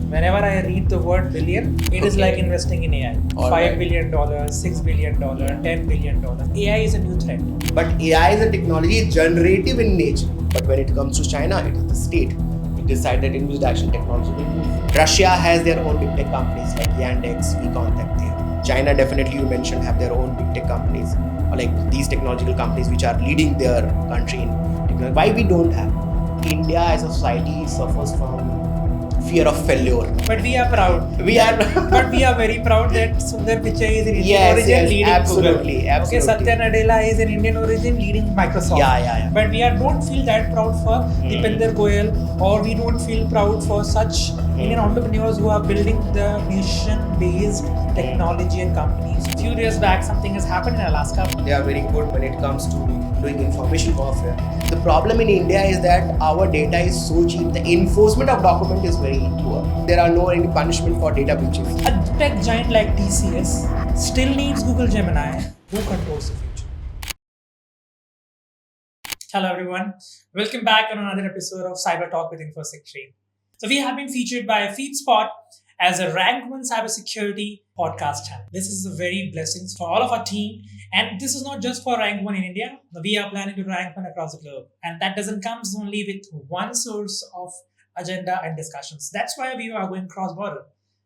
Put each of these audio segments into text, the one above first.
Whenever I read the word billion, it is like investing in AI. $5 billion, $6 billion, $10 billion. AI is a new threat. But AI is a technology generative in nature. But when it comes to China, it is the state. It decided in which direction technology will move. Russia has their own big tech companies like Yandex, 𝐂𝐲𝐿 there. China definitely you mentioned have their own big tech companies, or like these technological companies which are leading their country in technology. Why we don't have? India as a society suffers from fear of failure. But we are proud. But we are very proud that Sundar Pichai is an Indian origin leading absolutely, Google. Absolutely. Okay, Satya Nadella is an Indian origin leading Microsoft. Yeah. But we don't feel that proud for Deepinder Goyal, or we don't feel proud for such Indian entrepreneurs who are building the nation-based technology and companies. A few years back, something has happened in Alaska. They are very good when it comes to doing information warfare. The problem in India is that our data is so cheap. The enforcement of document is very poor. There are no any punishment for data breaches. A tech giant like TCS still needs Google Gemini. Who controls the future? Hello everyone. Welcome back on another episode of Cyber Talk with InfoSec. So we have been featured by FeedSpot as a Rank 1 cybersecurity podcast channel. This is a very blessing for all of our team. And this is not just for Rank 1 in India. We are planning to Rank 1 across the globe. And that doesn't come only with one source of agenda and discussions. That's why we are going cross-border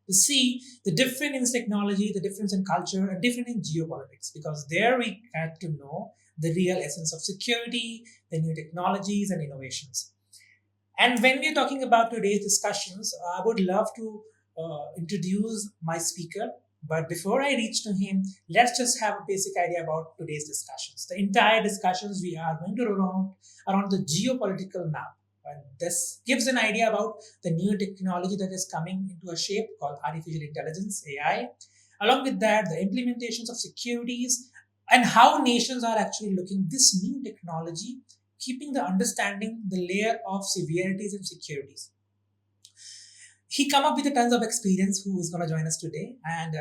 to see the difference in technology, the difference in culture, and difference in geopolitics. Because there we get to know the real essence of security, the new technologies and innovations. And when we're talking about today's discussions, I would love to introduce my speaker. But before I reach to him, let's just have a basic idea about today's discussions. The entire discussions we are going to roll around the geopolitical map. And this gives an idea about the new technology that is coming into a shape called artificial intelligence, AI. Along with that, the implementations of securities and how nations are actually looking this new technology, keeping the understanding the layer of severities and securities. He come up with a tons of experience who is going to join us today. And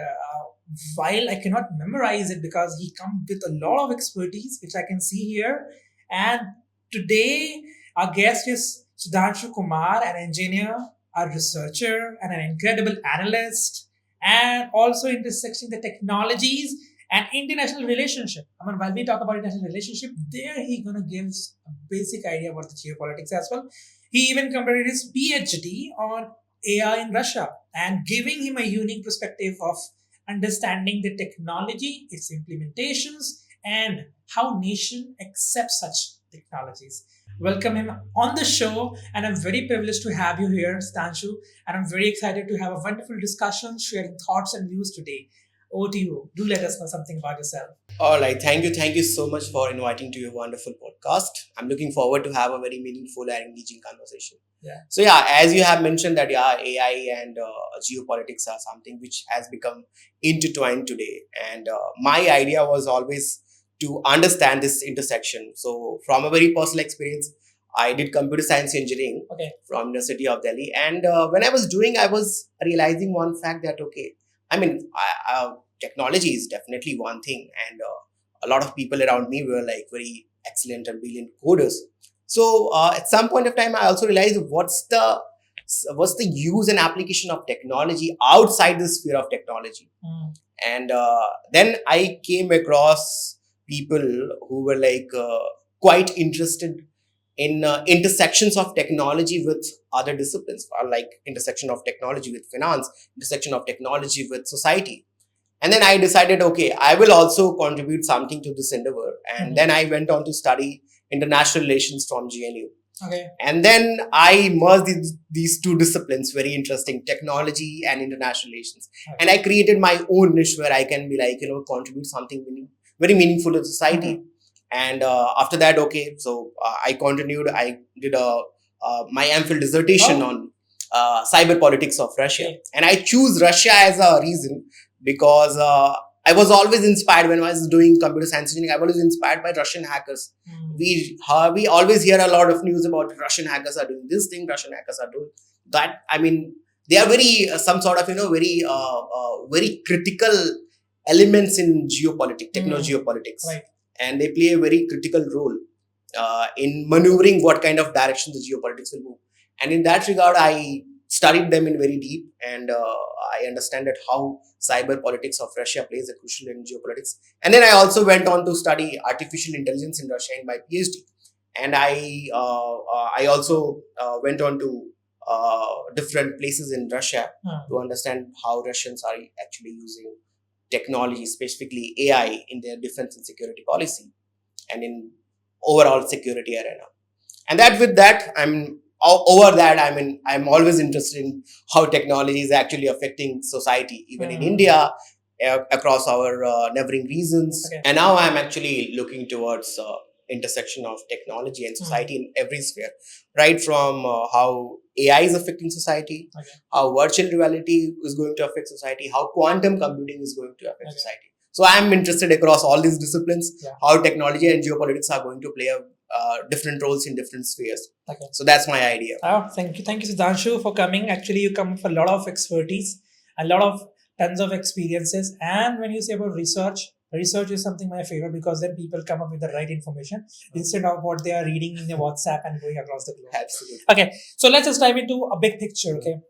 while I cannot memorize it because he come with a lot of expertise, which I can see here. And today, our guest is Sudhanshu Kumar, an engineer, a researcher, and an incredible analyst, and also intersecting the technologies and international relationship. While we talk about international relationship, there he's going to give a basic idea about the geopolitics as well. He even completed his PhD on AI in Russia and giving him a unique perspective of understanding the technology, its implementations, and how nation accepts such technologies. Welcome him on the show, and I'm very privileged to have you here, Sudhanshu, and I'm very excited to have a wonderful discussion, sharing thoughts and views today. Over to you. Do let us know something about yourself. All right. Thank you so much for inviting to your wonderful podcast. I'm looking forward to have a very meaningful and engaging conversation. Yeah. So as you have mentioned that AI and geopolitics are something which has become intertwined today. And my idea was always to understand this intersection. So from a very personal experience, I did computer science engineering from University of Delhi. And when I was doing, I was realizing one fact that, technology is definitely one thing. And a lot of people around me were like very excellent and brilliant coders. So at some point of time, I also realized what's the use and application of technology outside the sphere of technology. And then I came across people who were like quite interested in intersections of technology with other disciplines, or like intersection of technology with finance, intersection of technology with society. And then I decided, I will also contribute something to this endeavor. And then I went on to study international relations from GNU. And then I merged these two disciplines, very interesting, technology and international relations. And I created my own niche where I can be contribute something very meaningful to society. And after that, I continued. I did my MPhil dissertation on cyber politics of Russia. And I choose Russia as a reason because I was always inspired when I was doing computer science engineering. I was inspired by Russian hackers. We always hear a lot of news about Russian hackers are doing this thing, Russian hackers are doing that. They are very very critical elements in geopolitics, techno-geopolitics. Right. And they play a very critical role in maneuvering what kind of direction the geopolitics will move. And in that regard, I studied them in very deep, and I understand that how cyber politics of Russia plays a crucial in geopolitics. And then I also went on to study artificial intelligence in Russia in my PhD. And I also went on to different places in Russia to understand how Russians are actually using technology, specifically AI, in their defense and security policy and in overall security arena. And I'm always interested in how technology is actually affecting society, even in India, across our neighboring regions. Okay. And now I'm actually looking towards intersection of technology and society in every sphere, right from how AI is affecting society, how virtual reality is going to affect society, how quantum computing is going to affect society. So I'm interested across all these disciplines, how technology and geopolitics are going to play different roles in different spheres. So that's my idea. Oh, thank you, Sudhanshu, for coming. Actually, you come with a lot of expertise, a lot of tons of experiences, and when you say about research is something my favorite, because then people come up with the right information instead of what they are reading in their WhatsApp and going across the globe. Absolutely. Okay, so let's just dive into a big picture. Okay,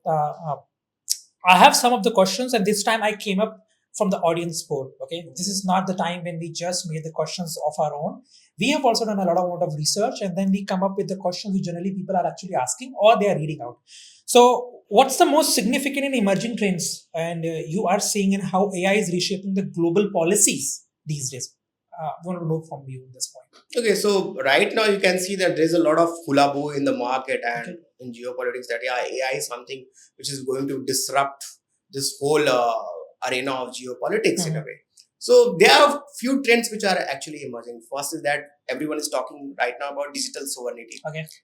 I have some of the questions, and this time I came up from the audience poll. Okay, this is not the time when we just made the questions of our own. We have also done a lot of research, and then we come up with the questions which generally people are actually asking or they are reading out. So, what's the most significant and emerging trends, and you are seeing in how AI is reshaping the global policies these days? I want to know from you at this point. Okay, so right now you can see that there's a lot of hullabaloo in the market and in geopolitics that AI is something which is going to disrupt this whole arena of geopolitics in a way. So there are a few trends which are actually emerging. First is that everyone is talking right now about digital sovereignty.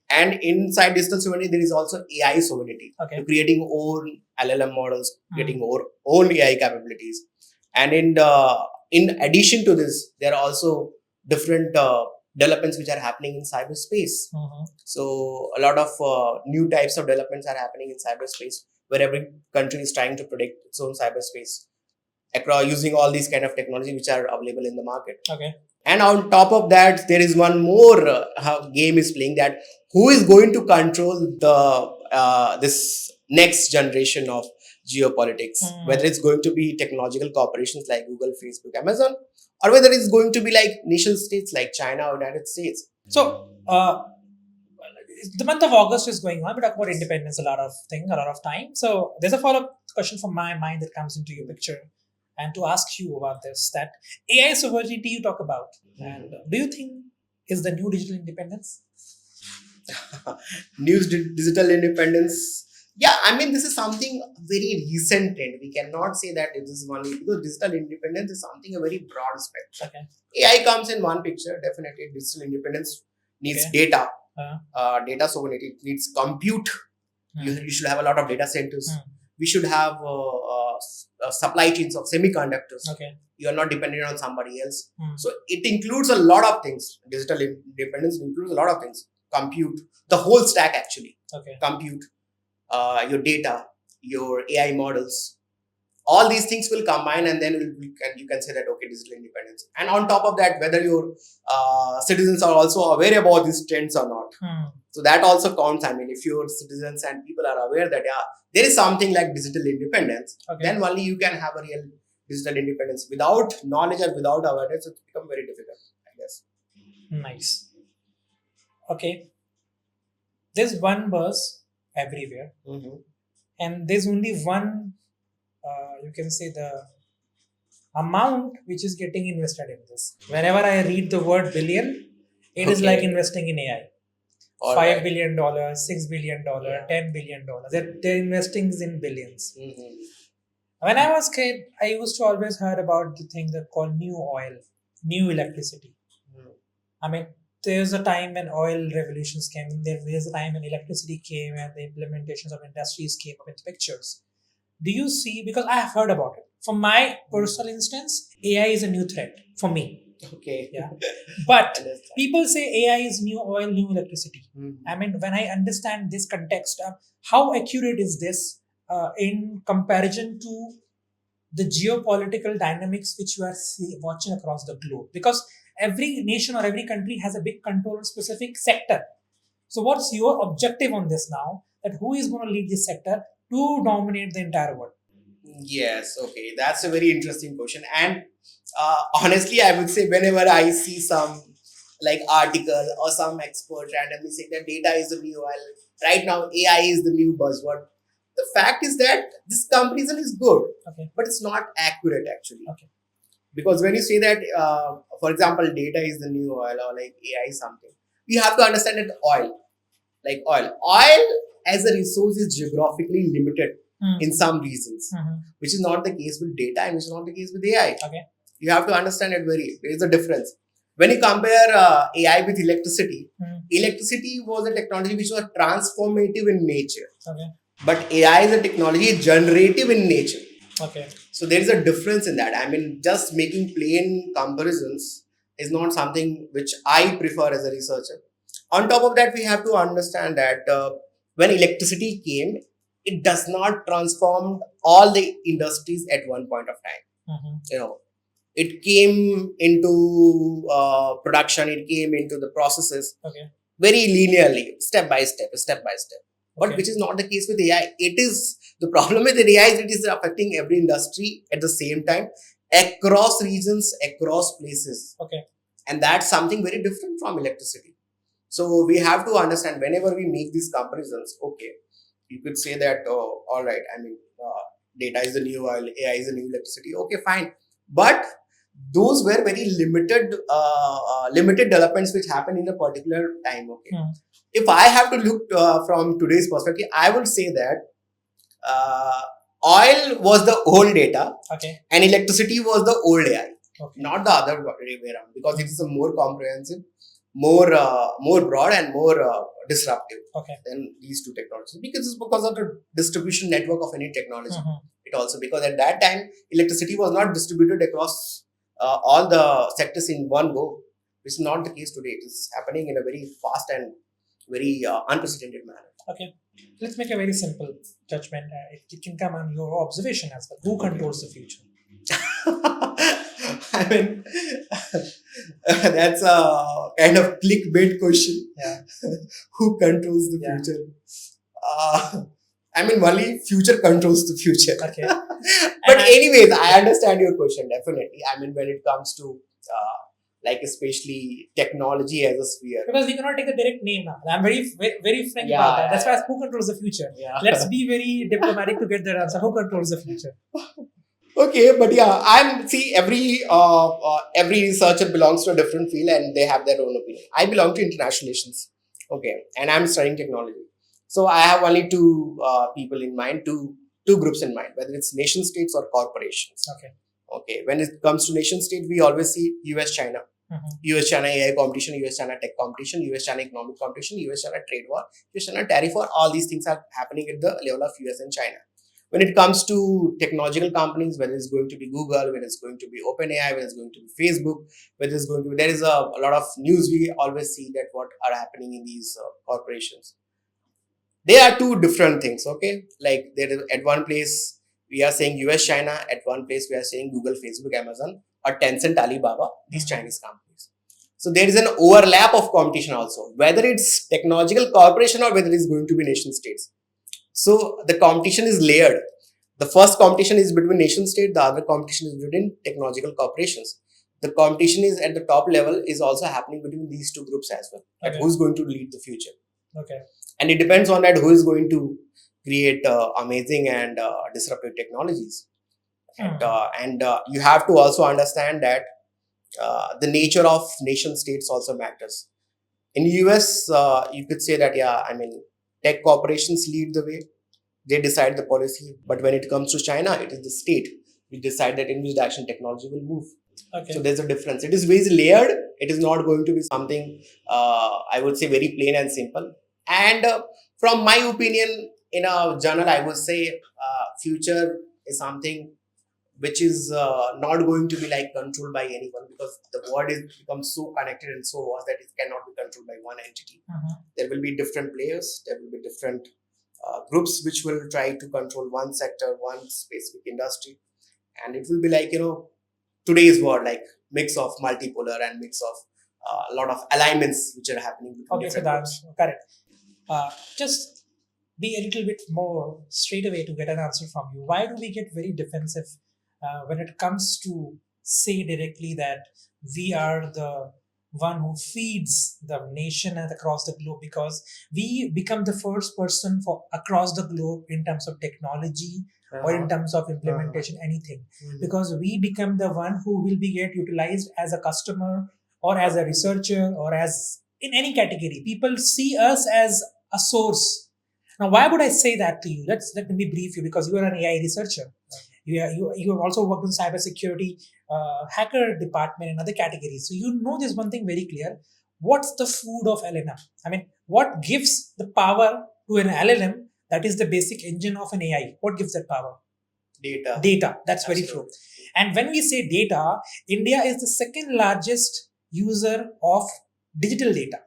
And inside digital sovereignty, there is also AI sovereignty. Creating own LLM models, creating own AI capabilities. And in addition to this, there are also different developments which are happening in cyberspace. So a lot of new types of developments are happening in cyberspace, where every country is trying to predict its own cyberspace across using all these kind of technology which are available in the market. And on top of that, there is one more game is playing, that who is going to control the this next generation of geopolitics, whether it's going to be technological corporations like Google, Facebook, Amazon, or whether it's going to be like nation states like China or United States. So the month of August is going on. We talk about independence a lot of time. So there's a follow-up question from my mind that comes into your picture, and to ask you about this, that AI sovereignty you talk about, and do you think is the new digital independence? Digital independence. Yeah, I mean, this is something very recent trend. We cannot say that it is one, because digital independence is something a very broad spectrum. AI comes in one picture. Definitely, digital independence needs data. Data sovereignty, it needs compute. You should have a lot of data centers. We should have supply chains of semiconductors. You are not dependent on somebody else. So it includes a lot of things. Digital independence includes a lot of things. Compute, the whole stack actually. Compute, your data, your AI models. All these things will combine, and then you can say that, okay, digital independence. And on top of that, whether your citizens are also aware about these trends or not. So that also counts. I mean, if your citizens and people are aware that there is something like digital independence, then only you can have a real digital independence. Without knowledge and without awareness, it's become very difficult, I guess. Nice. Okay. There's one buzz everywhere, and there's only one, you can say, the amount which is getting invested in this. Whenever I read the word billion, it is like investing in AI. $5 billion, $6 billion, $10 billion. They're investing in billions. When I was kid, I used to always heard about the thing that called new oil, new electricity. I mean, there's a time when oil revolutions came. There's a time when electricity came and the implementations of industries came up in pictures. Do you see, because I have heard about it. From my personal instance, AI is a new threat for me. But people say AI is new oil, new electricity. I mean, when I understand this context, how accurate is this in comparison to the geopolitical dynamics which you are watching across the globe? Because every nation or every country has a big control on a specific sector. So what's your objective on this now? That who is going to lead this sector? to dominate the entire world? Yes, okay, that's a very interesting question. And honestly, I would say whenever I see some like article or some expert randomly saying that data is the new oil, right now AI is the new buzzword. The fact is that this comparison is good, Okay. but it's not accurate actually. Okay. Because when you say that, for example, data is the new oil or like AI is something, you have to understand that oil as a resource is geographically limited in some reasons, which is not the case with data and which is not the case with AI. Okay. You have to understand it there is a difference. When you compare AI with electricity, electricity was a technology which was transformative in nature. Okay. But AI is a technology generative in nature. Okay. So there is a difference in that. I mean, just making plain comparisons is not something which I prefer as a researcher. On top of that, we have to understand that when electricity came, it does not transform all the industries at one point of time. You know, it came into production, it came into the processes very linearly, step by step. But which is not the case with AI. It is the problem with AI is it is affecting every industry at the same time, across regions, across places. Okay. And that's something very different from electricity. So we have to understand whenever we make these comparisons, okay, you could say that, oh, all right, I mean, data is the new oil, AI is the new electricity. Okay, fine. But those were very limited developments which happened in a particular time. Okay. If I have to look from today's perspective, I would say that oil was the old data and electricity was the old AI, not the other way around, because it is a more comprehensive, more broad and more disruptive than these two technologies, because it's because of the distribution network of any technology. It also because at that time electricity was not distributed across all the sectors in one go, which is not the case today. It is happening in a very fast and very unprecedented manner. Okay, let's make a very simple judgment. It can come on your observation as well. Who controls the future? I mean, that's a kind of clickbait question. Yeah. Who controls the future? I mean, only future controls the future. Okay. But anyways, I understand your question, definitely. I mean, when it comes to like especially technology as a sphere. Because we cannot take the direct name now. I'm very frank about that. That's why who controls the future? Yeah. Let's be very diplomatic to get that answer. Who controls the future? Okay, but yeah, every researcher belongs to a different field and they have their own opinion. I belong to international relations, okay, and I'm studying technology. So I have only two people in mind, two groups in mind, whether it's nation states or corporations. Okay. When it comes to nation state, we always see US-China. US-China AI competition, US-China tech competition, US-China economic competition, US-China trade war, US-China tariff war. All these things are happening at the level of US and China. When it comes to technological companies, whether it's going to be Google, whether it's going to be OpenAI, whether it's going to be Facebook, whether it's going to be, there is a lot of news we always see that what are happening in these corporations. They are two different things, okay? Like there is, at one place we are saying US, China, at one place we are saying Google, Facebook, Amazon, or Tencent, Alibaba, these Chinese companies. So there is an overlap of competition also, whether it's technological corporation or whether it's going to be nation states. So the competition is layered. The first competition is between nation state, the other competition is between technological corporations. The competition is at the top level is also happening between these two groups as well. Okay. Who's going to lead the future? Okay. And it depends on that who is going to create amazing and disruptive technologies. And you have to also understand that the nature of nation states also matters. In the US, you could say that, yeah, I mean, tech corporations lead the way. They decide the policy. But when it comes to China, it is the state which decide that in which direction technology will move. Okay. So there's a difference. It is very layered. It is not going to be something, I would say, very plain and simple. And from my opinion, in a journal, I would say future is something which is not going to be like controlled by anyone, because the world is becomes so connected and so vast that it cannot be controlled by one entity. There will be different players. There will be different groups which will try to control one sector, one specific industry, and it will be like, you know, today's world, like mix of multipolar and mix of a lot of alignments which are happening. Okay, so that's correct. Just be a little bit more straight away to get an answer from you. Why do we get very defensive when it comes to say directly that we are the one who feeds the nation and across the globe, because we become the first person for across the globe in terms of technology or in terms of implementation, anything, because we become the one who will be get utilized as a customer or as a researcher or as in any category. People see us as a source. Now, why would I say that to you? Let me brief you, because you are an AI researcher. You have also worked in cybersecurity, hacker department and other categories. So you know this one thing very clear. What's the food of LLM? I mean, what gives the power to an LLM? That is the basic engine of an AI. What gives that power? Data. Data. That's very true. And when we say data, India is the second largest user of digital data.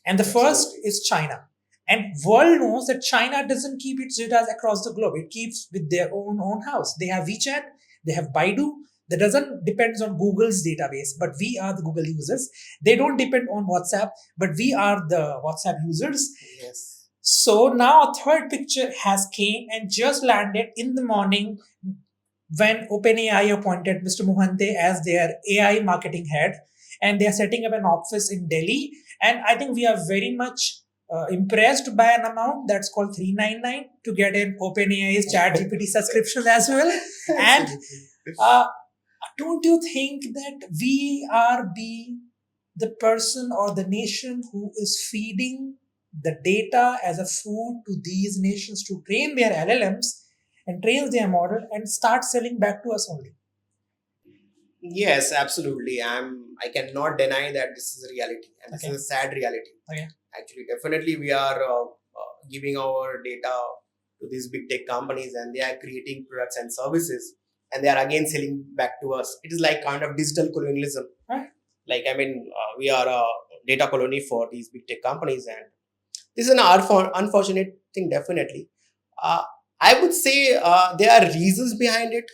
And the first is China. And world knows that China doesn't keep its data across the globe. It keeps with their own house. They have WeChat, they have Baidu. That doesn't depends on Google's database, but we are the Google users. They don't depend on WhatsApp, but we are the WhatsApp users. Yes. So now a third picture has came and just landed in the morning when OpenAI appointed Mr. Mohante as their AI marketing head, and they are setting up an office in Delhi. And I think we are very much impressed by an amount that's called 399 to get an OpenAI's ChatGPT subscription as well. And don't you think that we are the person or the nation who is feeding the data as a food to these nations to train their LLMs and train their model and start selling back to us only? Yes, absolutely. I cannot deny that this is a reality, and this is a sad reality. Okay. Actually, definitely, we are giving our data to these big tech companies, and they are creating products and services, and they are again selling back to us. It is like kind of digital colonialism. Huh? Like, I mean, we are a data colony for these big tech companies, and this is an unfortunate thing. Definitely, I would say there are reasons behind it.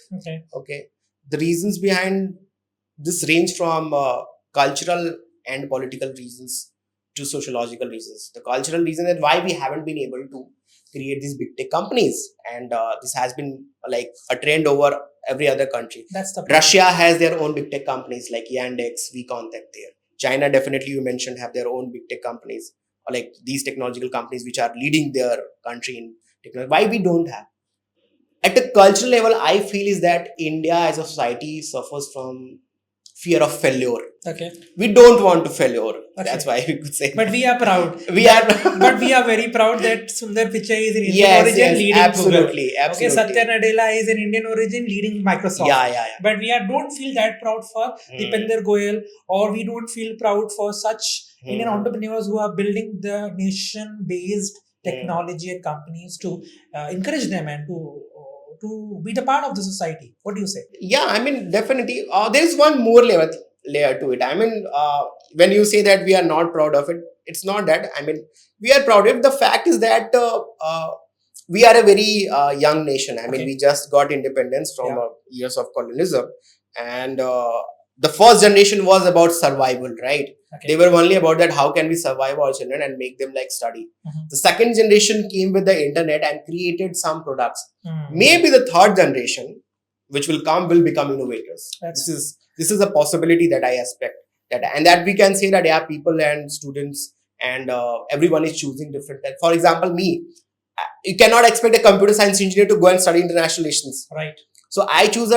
Okay. The reasons behind this range from cultural and political reasons to sociological reasons. The cultural reason is why we haven't been able to create these big tech companies, and this has been like a trend over every other country. That's the Russia has their own big tech companies like Yandex, 𝐕𝐭𝐡 there. China definitely, you mentioned, have their own big tech companies, or like these technological companies which are leading their country in technology. Why we don't have? At a cultural level, I feel is that India as a society suffers from fear of failure. Okay. We don't want to failure. Okay. That's why we could say. But we are proud. But we are very proud that Sundar Pichai is an Indian origin leading absolutely, Google. Absolutely. Okay, Satya Nadella is an Indian origin leading Microsoft. Yeah. But we don't feel that proud for Deepinder Goyal, or we don't feel proud for such Indian entrepreneurs who are building the nation-based technology and companies to encourage them and to be the part of the society. What do you say? Yeah, I mean, definitely. There is one more layer to it. I mean, when you say that we are not proud of it, it's not that. I mean, we are proud of it. The fact is that we are a very young nation. I mean, we just got independence from years of colonialism. And the first generation was about survival, right? They were only about that, how can we survive our children and make them like study. The second generation came with the internet and created some products. Maybe the third generation, which will become innovators. This is a possibility that I expect. And that we can say that people and students and everyone is choosing different. For example, me, you cannot expect a computer science engineer to go and study international relations. Right. So I choose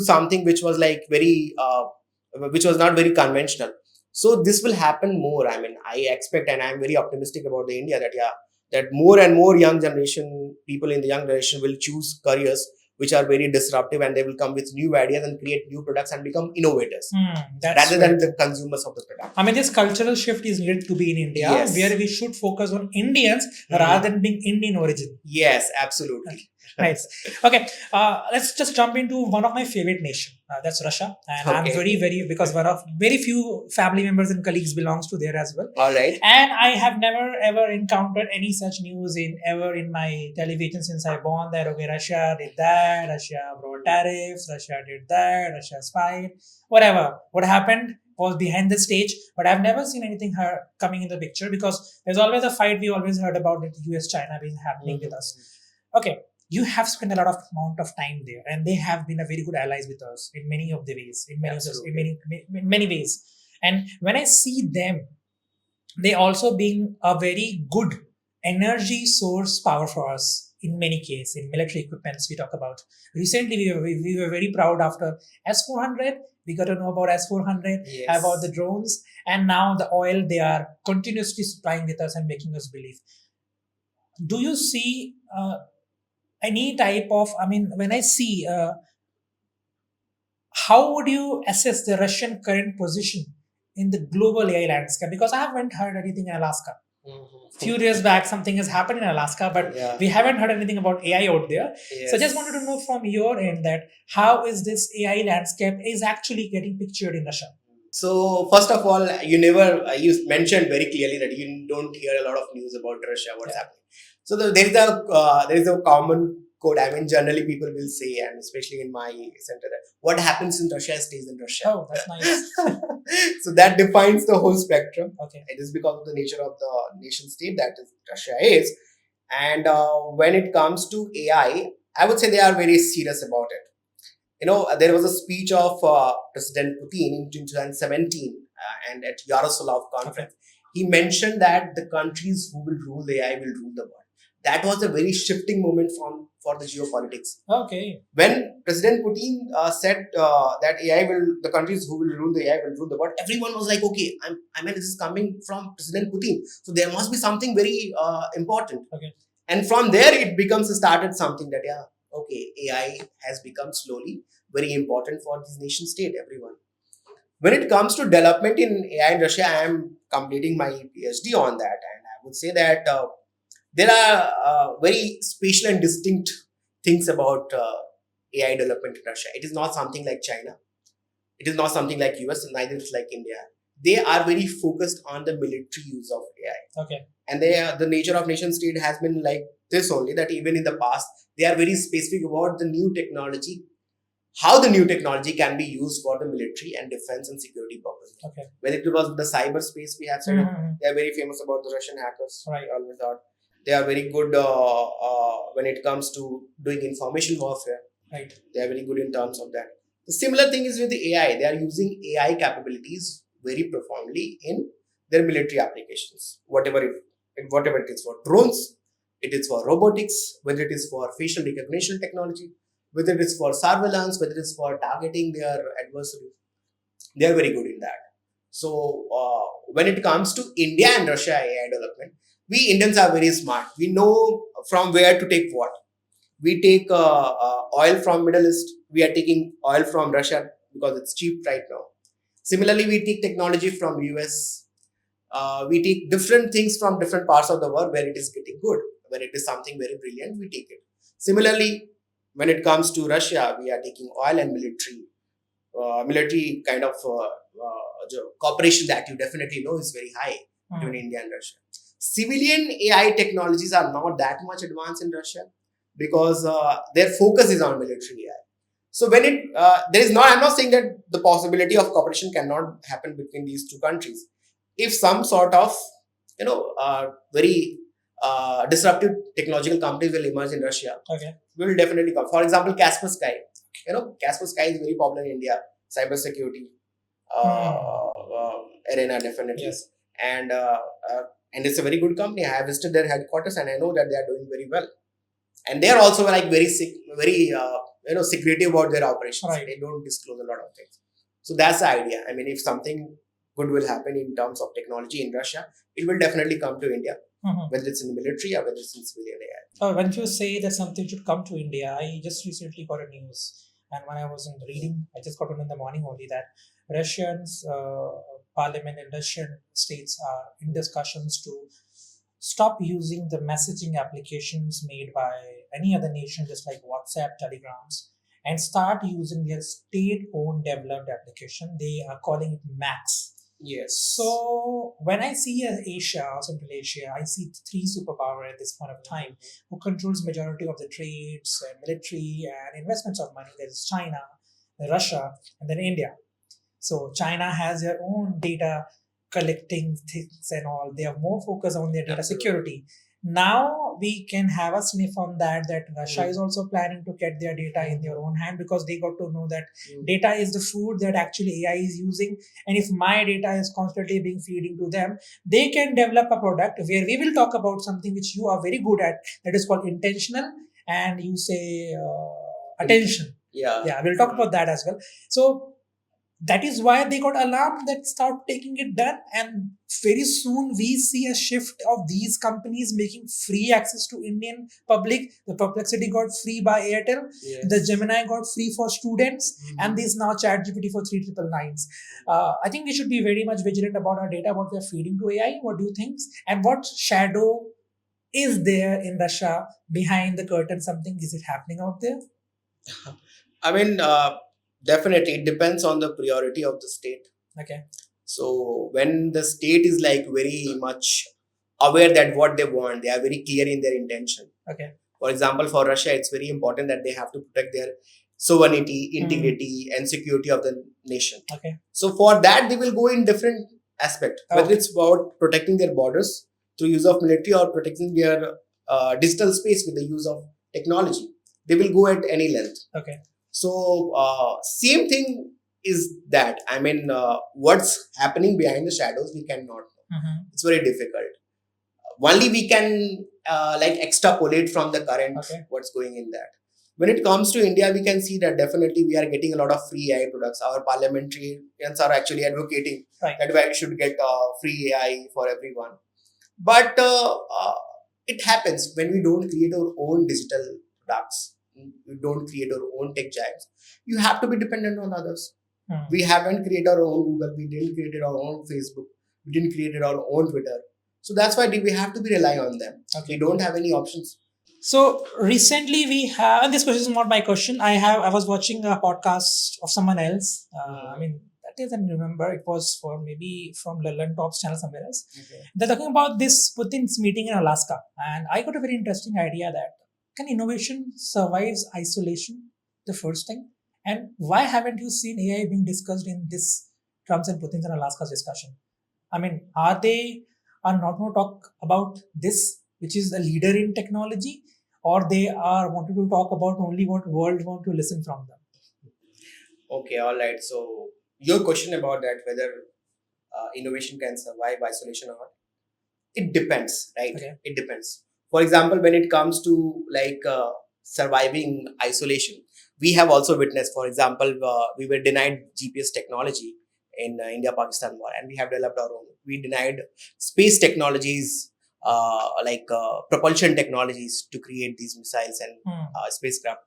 something which was like which was not very conventional. So this will happen more. I mean, I expect, and I'm very optimistic about the India that more and more people in the young generation will choose careers which are very disruptive, and they will come with new ideas and create new products and become innovators rather than the consumers of the product. I mean, this cultural shift is needed to be in India, where we should focus on Indians rather than being Indian origin. Yes, absolutely. Nice. Okay, let's just jump into one of my favorite nation. That's Russia, and I'm because one of very few family members and colleagues belongs to there as well. All right. And I have never ever encountered any such news in my television since I born that Russia did that, Russia brought tariffs, Russia did that, Russia spied, whatever. What happened? was behind the stage, but I've never seen anything coming in the picture because there's always a fight we always heard about with US-China being happening with us. Okay, you have spent a lot of amount of time there, and they have been a very good allies with us in many of the ways, in many ways. And when I see them, they also being a very good energy source power for us in many cases. In military equipments we talk about. Recently we were very proud after S-400, we got to know about S-400, about the drones, and now the oil they are continuously supplying with us and making us believe. Do you see any type of, when I see, how would you assess the Russian current position in the global AI landscape? Because I haven't heard anything in Alaska. Few years back, something has happened in Alaska, but we haven't heard anything about AI out there. So I just wanted to know from your end that how is this AI landscape is actually getting pictured in Russia? So first of all, you mentioned very clearly that you don't hear a lot of news about Russia, what's happening. So there is a common code. Generally people will say, and especially in my center, that what happens in Russia stays in Russia. Oh, that's nice. So that defines the whole spectrum. Okay. It is because of the nature of the nation state that Russia is. And when it comes to AI, I would say they are very serious about it. There was a speech of President Putin in 2017 and at Yaroslavl conference. He mentioned that the countries who will rule the AI will rule the world. That was a very shifting moment for the geopolitics. Okay. When President Putin said that the countries who will rule the AI will rule the world, everyone was like, okay, this is coming from President Putin. So there must be something very important. Okay. And from there, it started something that, AI has become slowly very important for this nation state, everyone. When it comes to development in AI in Russia, I am completing my PhD on that. And I would say that there are very special and distinct things about AI development in Russia. It is not something like China. It is not something like US, and neither is like India. They are very focused on the military use of AI. Okay. And the nature of nation state has been like this only, that even in the past, they are very specific about the new technology, how the new technology can be used for the military and defense and security purposes. Okay. When it was the cyberspace we have said, they are very famous about the Russian hackers. Right. I always thought. They are very good when it comes to doing information warfare. Right. They are very good in terms of that. The similar thing is with the AI. They are using AI capabilities very profoundly in their military applications. Whatever it is for drones, it is for robotics, whether it is for facial recognition technology, whether it is for surveillance, whether it is for targeting their adversaries. They are very good in that. So when it comes to India and Russia AI development, we Indians are very smart. We know from where to take what. We take oil from Middle East. We are taking oil from Russia because it's cheap right now. Similarly, we take technology from US. We take different things from different parts of the world where it is getting good. When it is something very brilliant, we take it. Similarly, when it comes to Russia, we are taking oil and military kind of cooperation that you definitely know is very high between India and Russia. Civilian AI technologies are not that much advanced in Russia because their focus is on military AI. So when I'm not saying that the possibility of cooperation cannot happen between these two countries. If some sort of, very disruptive technological companies will emerge in Russia, we will definitely come. For example, Kaspersky. Kaspersky is very popular in India. Cybersecurity arena, definitely. Yes. And it's a very good company. I have visited their headquarters and I know that they are doing very well. And they are also like very secretive about their operations. Right. They don't disclose a lot of things. So that's the idea. If something good will happen in terms of technology in Russia, it will definitely come to India, whether it's in the military or whether it's in civilian AI. When you say that something should come to India, I just recently got a news. And when I was reading, I just got to know in the morning only that Russians parliament and Russian states are in discussions to stop using the messaging applications made by any other nation, just like WhatsApp, Telegrams, and start using their state-owned developed application. They are calling it Max. Yes. So when I see Asia or Central Asia, I see three superpowers at this point of time who controls majority of the trades, military, and investments of money. There is China, Russia, and then India. So China has their own data collecting things and all. They are more focused on their data security. Now we can have a sniff on that Russia is also planning to get their data in their own hand, because they got to know that data is the food that actually AI is using. And if my data is constantly being feeding to them, they can develop a product where we will talk about something which you are very good at, that is called intentional, and you say attention. Yeah. We'll talk about that as well. So that is why they got alarmed that start taking it done, and very soon we see a shift of these companies making free access to Indian public. The Perplexity got free by Airtel, the Gemini got free for students, and this now ChatGPT for 3999s. I think we should be very much vigilant about our data, what we are feeding to AI. What do you think? And what shadow is there in Russia behind the curtain? Something is it happening out there? I mean, definitely, it depends on the priority of the state. Okay. So when the state is like very much aware that what they want, they are very clear in their intention. Okay. For example, for Russia, it's very important that they have to protect their sovereignty, integrity, and security of the nation. Okay. So for that, they will go in different aspects. Whether it's about protecting their borders through use of military, or protecting their digital space with the use of technology, they will go at any length. Okay. So same thing is that. I mean, what's happening behind the shadows, we cannot know. It's very difficult. Only we can like extrapolate from the current what's going in that. When it comes to India, we can see that definitely we are getting a lot of free AI products. Our parliamentarians are actually advocating that we should get free AI for everyone. But it happens when we don't create our own digital products. We don't create our own tech giants. You have to be dependent on others. We haven't created our own Google. We didn't create our own Facebook. We didn't create our own Twitter. So that's why we have to be rely on them. We don't have any options. So recently we have, and this question is not my question. I was watching a podcast of someone else. I mean, that is, I remember it was maybe from London Top's channel, somewhere else. They're talking about this Putin's meeting in Alaska, and I got a very interesting idea that can innovation survive isolation? The first thing, and why haven't you seen AI being discussed in this Trump's and Putin's and Alaska's discussion? I mean, are not going to talk about this, which is a leader in technology, or they are wanting to talk about only what world want to listen from them? Okay, all right. So your question about that, whether innovation can survive isolation or not, it depends, right? It depends. For example, when it comes to like surviving isolation, we have also witnessed, for example, we were denied GPS technology in India-Pakistan war, and we have developed our own. We denied space technologies, like propulsion technologies to create these missiles and spacecraft.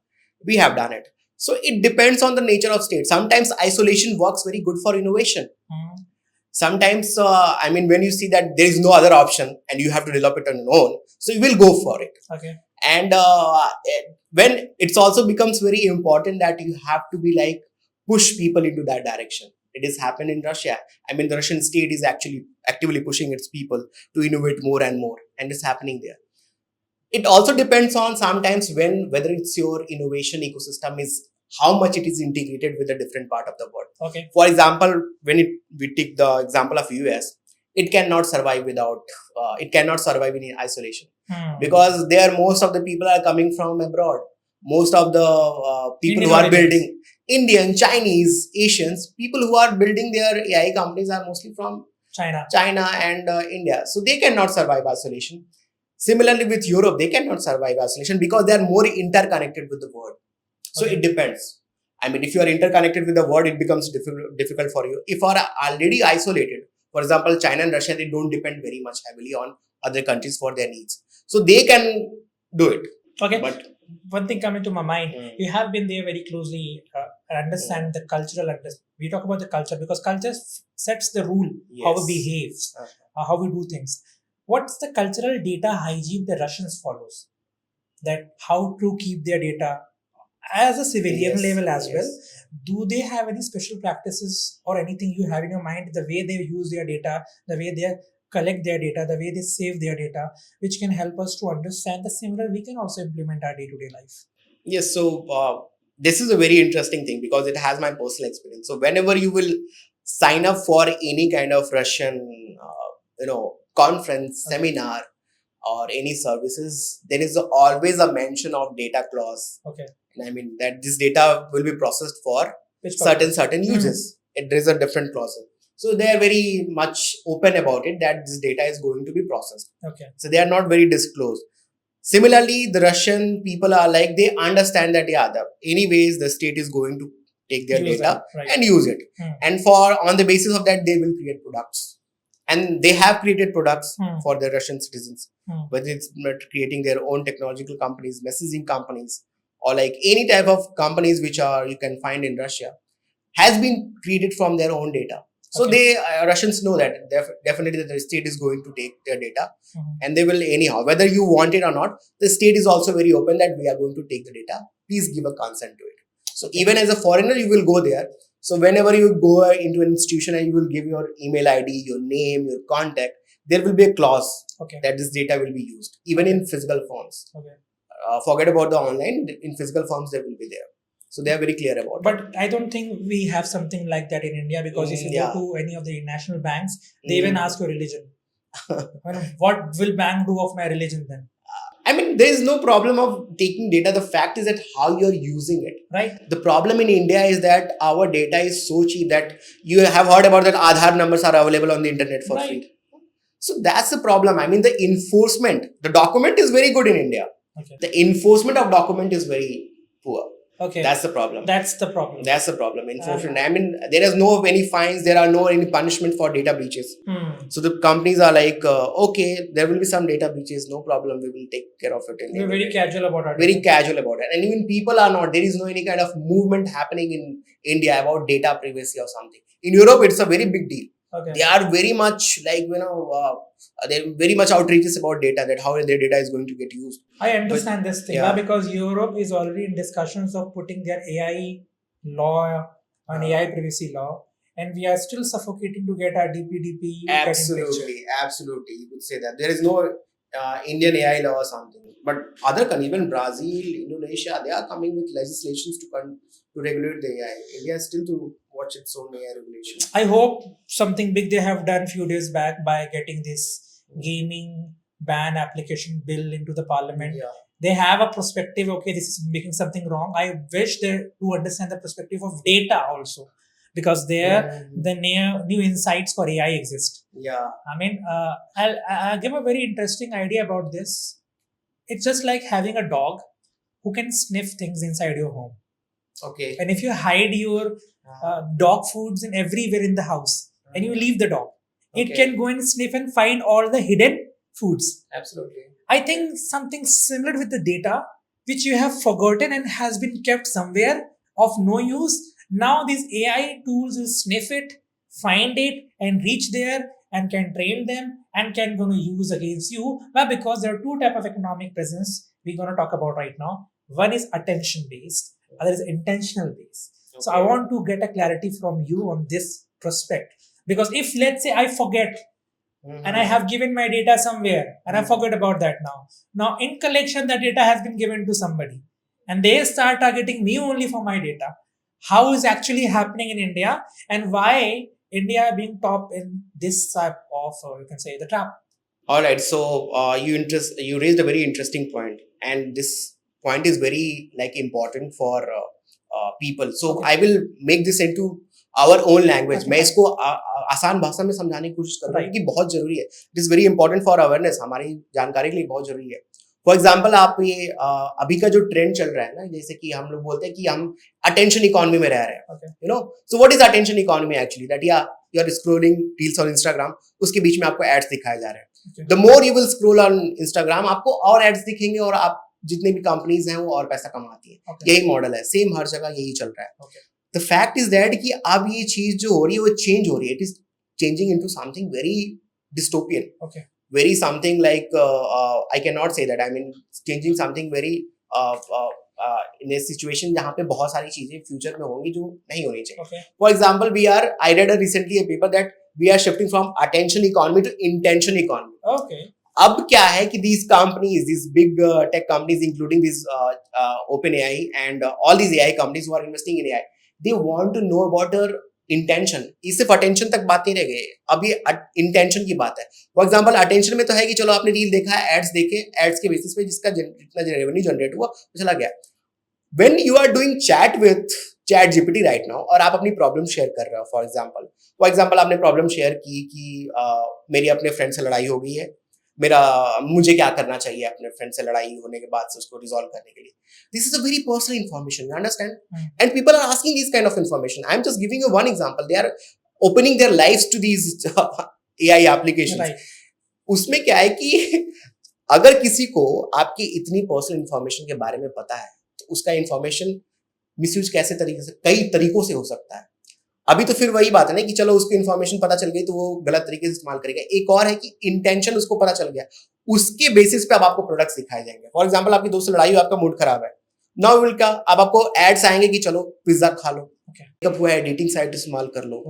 We have done it. So it depends on the nature of state. Sometimes isolation works very good for innovation. Sometimes, I mean, when you see that there is no other option and you have to develop it on your own, so you will go for it. And when it also becomes very important that you have to be like push people into that direction. It has happened in Russia. I mean, the Russian state is actually actively pushing its people to innovate more and more, and it's happening there. It also depends on sometimes whether it's your innovation ecosystem is how much it is integrated with a different part of the world. For example, when we take the example of US, it cannot survive without, it cannot survive in isolation because there most of the people are coming from abroad. Most of the people who are building, Indian, Chinese, Asians, people who are building their AI companies are mostly from China and India. So they cannot survive isolation. Similarly with Europe, they cannot survive isolation because they are more interconnected with the world. So it depends. I mean, if you are interconnected with the world, it becomes difficult for you. If you are already isolated, for example, China and Russia, they don't depend very much heavily on other countries for their needs. So they can do it. But one thing coming to my mind, you have been there very closely and understand the cultural understanding. We talk about the culture because culture sets the rule, how we behave, how we do things. What's the cultural data hygiene the Russians follows? That how to keep their data as a civilian level as well. Do they have any special practices or anything you have in your mind, the way they use their data, the way they collect their data, the way they save their data, which can help us to understand the similar we can also implement our day-to-day life? Yes, so this is a very interesting thing because it has my personal experience. So whenever you will sign up for any kind of Russian, conference, seminar, or any services, there is always a mention of data clause. Okay. And I mean that this data will be processed for certain uses. There is a different clause. So they are very much open about it that this data is going to be processed. Okay. So they are not very disclosed. Similarly, the Russian people are like, they understand that anyways the state is going to take their data and use it. And on the basis of that, they will create products. And they have created products for the Russian citizens, whether it's creating their own technological companies, messaging companies, or like any type of companies which you can find in Russia, has been created from their own data. So Russians know that definitely the state is going to take their data, and they will anyhow, whether you want it or not. The state is also very open that we are going to take the data. Please give a consent to it. So even as a foreigner, you will go there. So whenever you go into an institution and you will give your email ID, your name, your contact, there will be a clause that this data will be used, even in physical forms. Forget about the online. In physical forms, they will be there. So they are very clear about it. But I don't think we have something like that in India, because if you go to any of the national banks, they even ask your religion. What will bank do of my religion then? I mean, there is no problem of taking data. The fact is that how you're using it. Right. The problem in India is that our data is so cheap that you have heard about that Aadhaar numbers are available on the internet for free. So that's the problem. I mean, the enforcement, the document is very good in India. The enforcement of document is very poor. That's the problem. That's the problem. Enforcement. I mean, there is no any fines. There are no any punishment for data breaches. So the companies are like, okay, there will be some data breaches. No problem. We will take care of it. We're very casual about it. Very casual about it. And even people are not. There is no any kind of movement happening in India about data privacy or something. In Europe, it's a very big deal. They are very much like, they're very much outrageous about data, that how their data is going to get used. I understand this thing because Europe is already in discussions of putting their AI law on AI privacy law, and we are still suffocating to get our DPDP. Absolutely. You could say that there is no Indian AI law or something, but other countries, even Brazil, Indonesia, they are coming with legislations to regulate the AI. India is still to watch its own AI regulation. I hope something big they have done few days back by getting this gaming ban application bill into the parliament. They have a perspective, this is making something wrong. I wish they to understand the perspective of data also, because there the new insights for AI exist. I mean, I'll give a very interesting idea about this. It's just like having a dog who can sniff things inside your home. And if you hide your dog foods in everywhere in the house and you leave the dog, it can go and sniff and find all the hidden foods. Absolutely. I think something similar with the data, which you have forgotten and has been kept somewhere of no use. Now these AI tools will sniff it, find it, and reach there and can train them and can going to use against you. Well, because there are two types of economic presence we're going to talk about right now. One is attention based, other is intentional based. So I want to get a clarity from you on this prospect, because if let's say I forget and I have given my data somewhere and I forget about that now in collection the data has been given to somebody and they start targeting me only for my data. How is actually happening in India, and why India being top in this type of you can say the trap? All right, so you raised a very interesting point, and this point is very important for people. So I will make this into our own language. मैं इसको आसान भाषा में समझाने की कोशिश कर रहा हूँ कि बहुत जरूरी है. It is very important for awareness. हमारी जानकारी के लिए बहुत जरूरी है. For example, आप ये अभी का जो ट्रेंड चल रहा है ना, जैसे कि हम लोग बोलते हैं कि हम attention economy में रह रहे हैं. So what is attention economy actually? That you are scrolling reels on Instagram, उसके बीच में आपको ads दिखाए जा रहे हैं. The more you will scroll on Instagram, आपको और ads दिखेंगे और आप जितने भी कंपनीज हैं वो और पैसा कमाती है. यही मॉडल है, सेम हर जगह यही चल रहा है. The fact is that कि अब ये चीज जो हो रही है वो चेंज हो रही है. It is changing into something very dystopian. Very something like I cannot say that. I mean, changing something very in a situation जहाँ पे बहुत सारी चीजें फ्यूचर में होंगी जो नहीं होनी चाहिए. For example, I read recently a paper that we are shifting from attention economy to intention economy. अब क्या है कि these companies, these big tech companies, including these OpenAI and all these AI companies who are investing in AI, they want to know about your intention. ये सिर्फ attention तक बात नहीं रह गई, अब ये intention की बात है. For example, attention में तो है कि चलो आपने रील देखा है, ads देखे, ads के बेसिस पे जिसका जितना revenue generate हुआ वो चला गया. When you are doing chat with chat GPT right now और आप अपनी प्रॉब्लम शेयर कर रहे हो, फॉर एग्जाम्पल आपने प्रॉब्लम शेयर की कि मेरी अपने फ्रेंड से लड़ाई हो गई है, मुझे क्या करना चाहिए अपने फ्रेंड से लड़ाई होने के बाद से उसको रिजॉल्व करने के लिए. This is a very personal information, you understand, and people are asking this kind of information. I am just giving you one example. They are opening their lives to these AI applications. उसमें क्या है कि अगर किसी को आपकी इतनी personal information के बारे में पता है तो उसका इन्फॉर्मेशन मिसयूज कैसे तरीके से, कई तरीकों से हो सकता है. अभी तो फिर वही बात है ना कि चलो उसको इन्फॉर्मेशन पता चल गई तो वो गलत तरीके से इस्तेमाल करेगा. एक और है कि इंटेंशन उसको पता चल गया, उसके बेसिस पे अब आपको प्रोडक्ट्स दिखाए जाएंगे. फॉर एग्जांपल आपकी दोस्त से लड़ाई हो, आपका मूड खराब है, नाउ विल क्या, अब आपको एड्स आएंगे कि चलो पिज्जा खा लो, कब हुआ है डेटिंग साइट इस्तेमाल कर लो,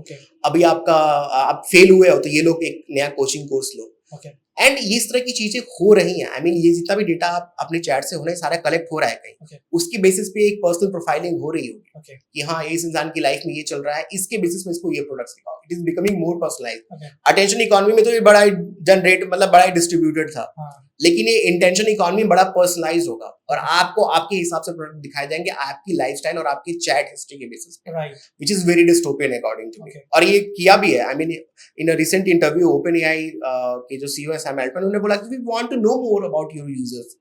अभी आप फेल हुए हो तो ये लोग एक नया कोचिंग कोर्स लो. एंड ये इस तरह की चीजें हो रही हैं. आई मीन ये जितना भी डेटा आप अपने चैट से होना है सारा कलेक्ट हो रहा है कहीं. उसकी बेसिस पे एक पर्सनल प्रोफाइलिंग हो रही होगी कि हाँ इस इंसान की लाइफ में ये चल रहा है, इसके बेसिस में इसको ये प्रोडक्ट्स दिखाओ. It is becoming more personalised. Attention economy में तो ये बड़ा जनरेट मतलब बड़ा डिस्ट्रीब्यूटेड था, लेकिन ये इंटेंशन इकोनॉमी बड़ा पर्सनलाइज्ड होगा और आपको आपके हिसाब से प्रोडक्ट दिखाए जाएंगे आपकी लाइफस्टाइल और आपकी चैट हिस्ट्री के बेसिस पे, which is very dystopian according to me. और ये किया भी है. I mean in a recent interview OpenAI के जो सीईओ है सैम अल्टमैन, उन्होंने बोला कि we want to know more about your users.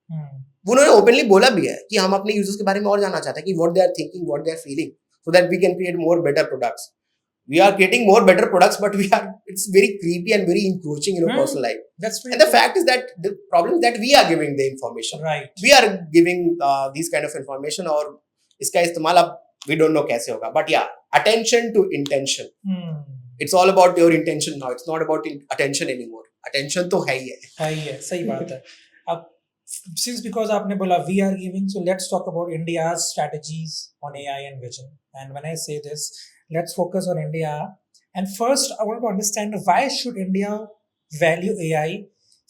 उन्होंने ओपनली बोला भी है कि हम अपने यूजर्स के बारे में और जानना चाहते हैं कि what they are thinking, what they are feeling, so that we can create more better products. We are creating more better products, but it's very creepy and very encroaching in our personal life. And the fact is that the problem is that we are giving the information. Right. We are giving these kind of information और इसका इस्तेमाल अब we don't know कैसे होगा. But yeah, attention to intention. It's all about your intention now. It's not about attention anymore. Attention तो है ही है. सही बात है. अब since because आपने बोला we are giving, so let's talk about India's strategies on AI and vision. And when I say this, let's focus on India. And first, I want to understand why should India value AI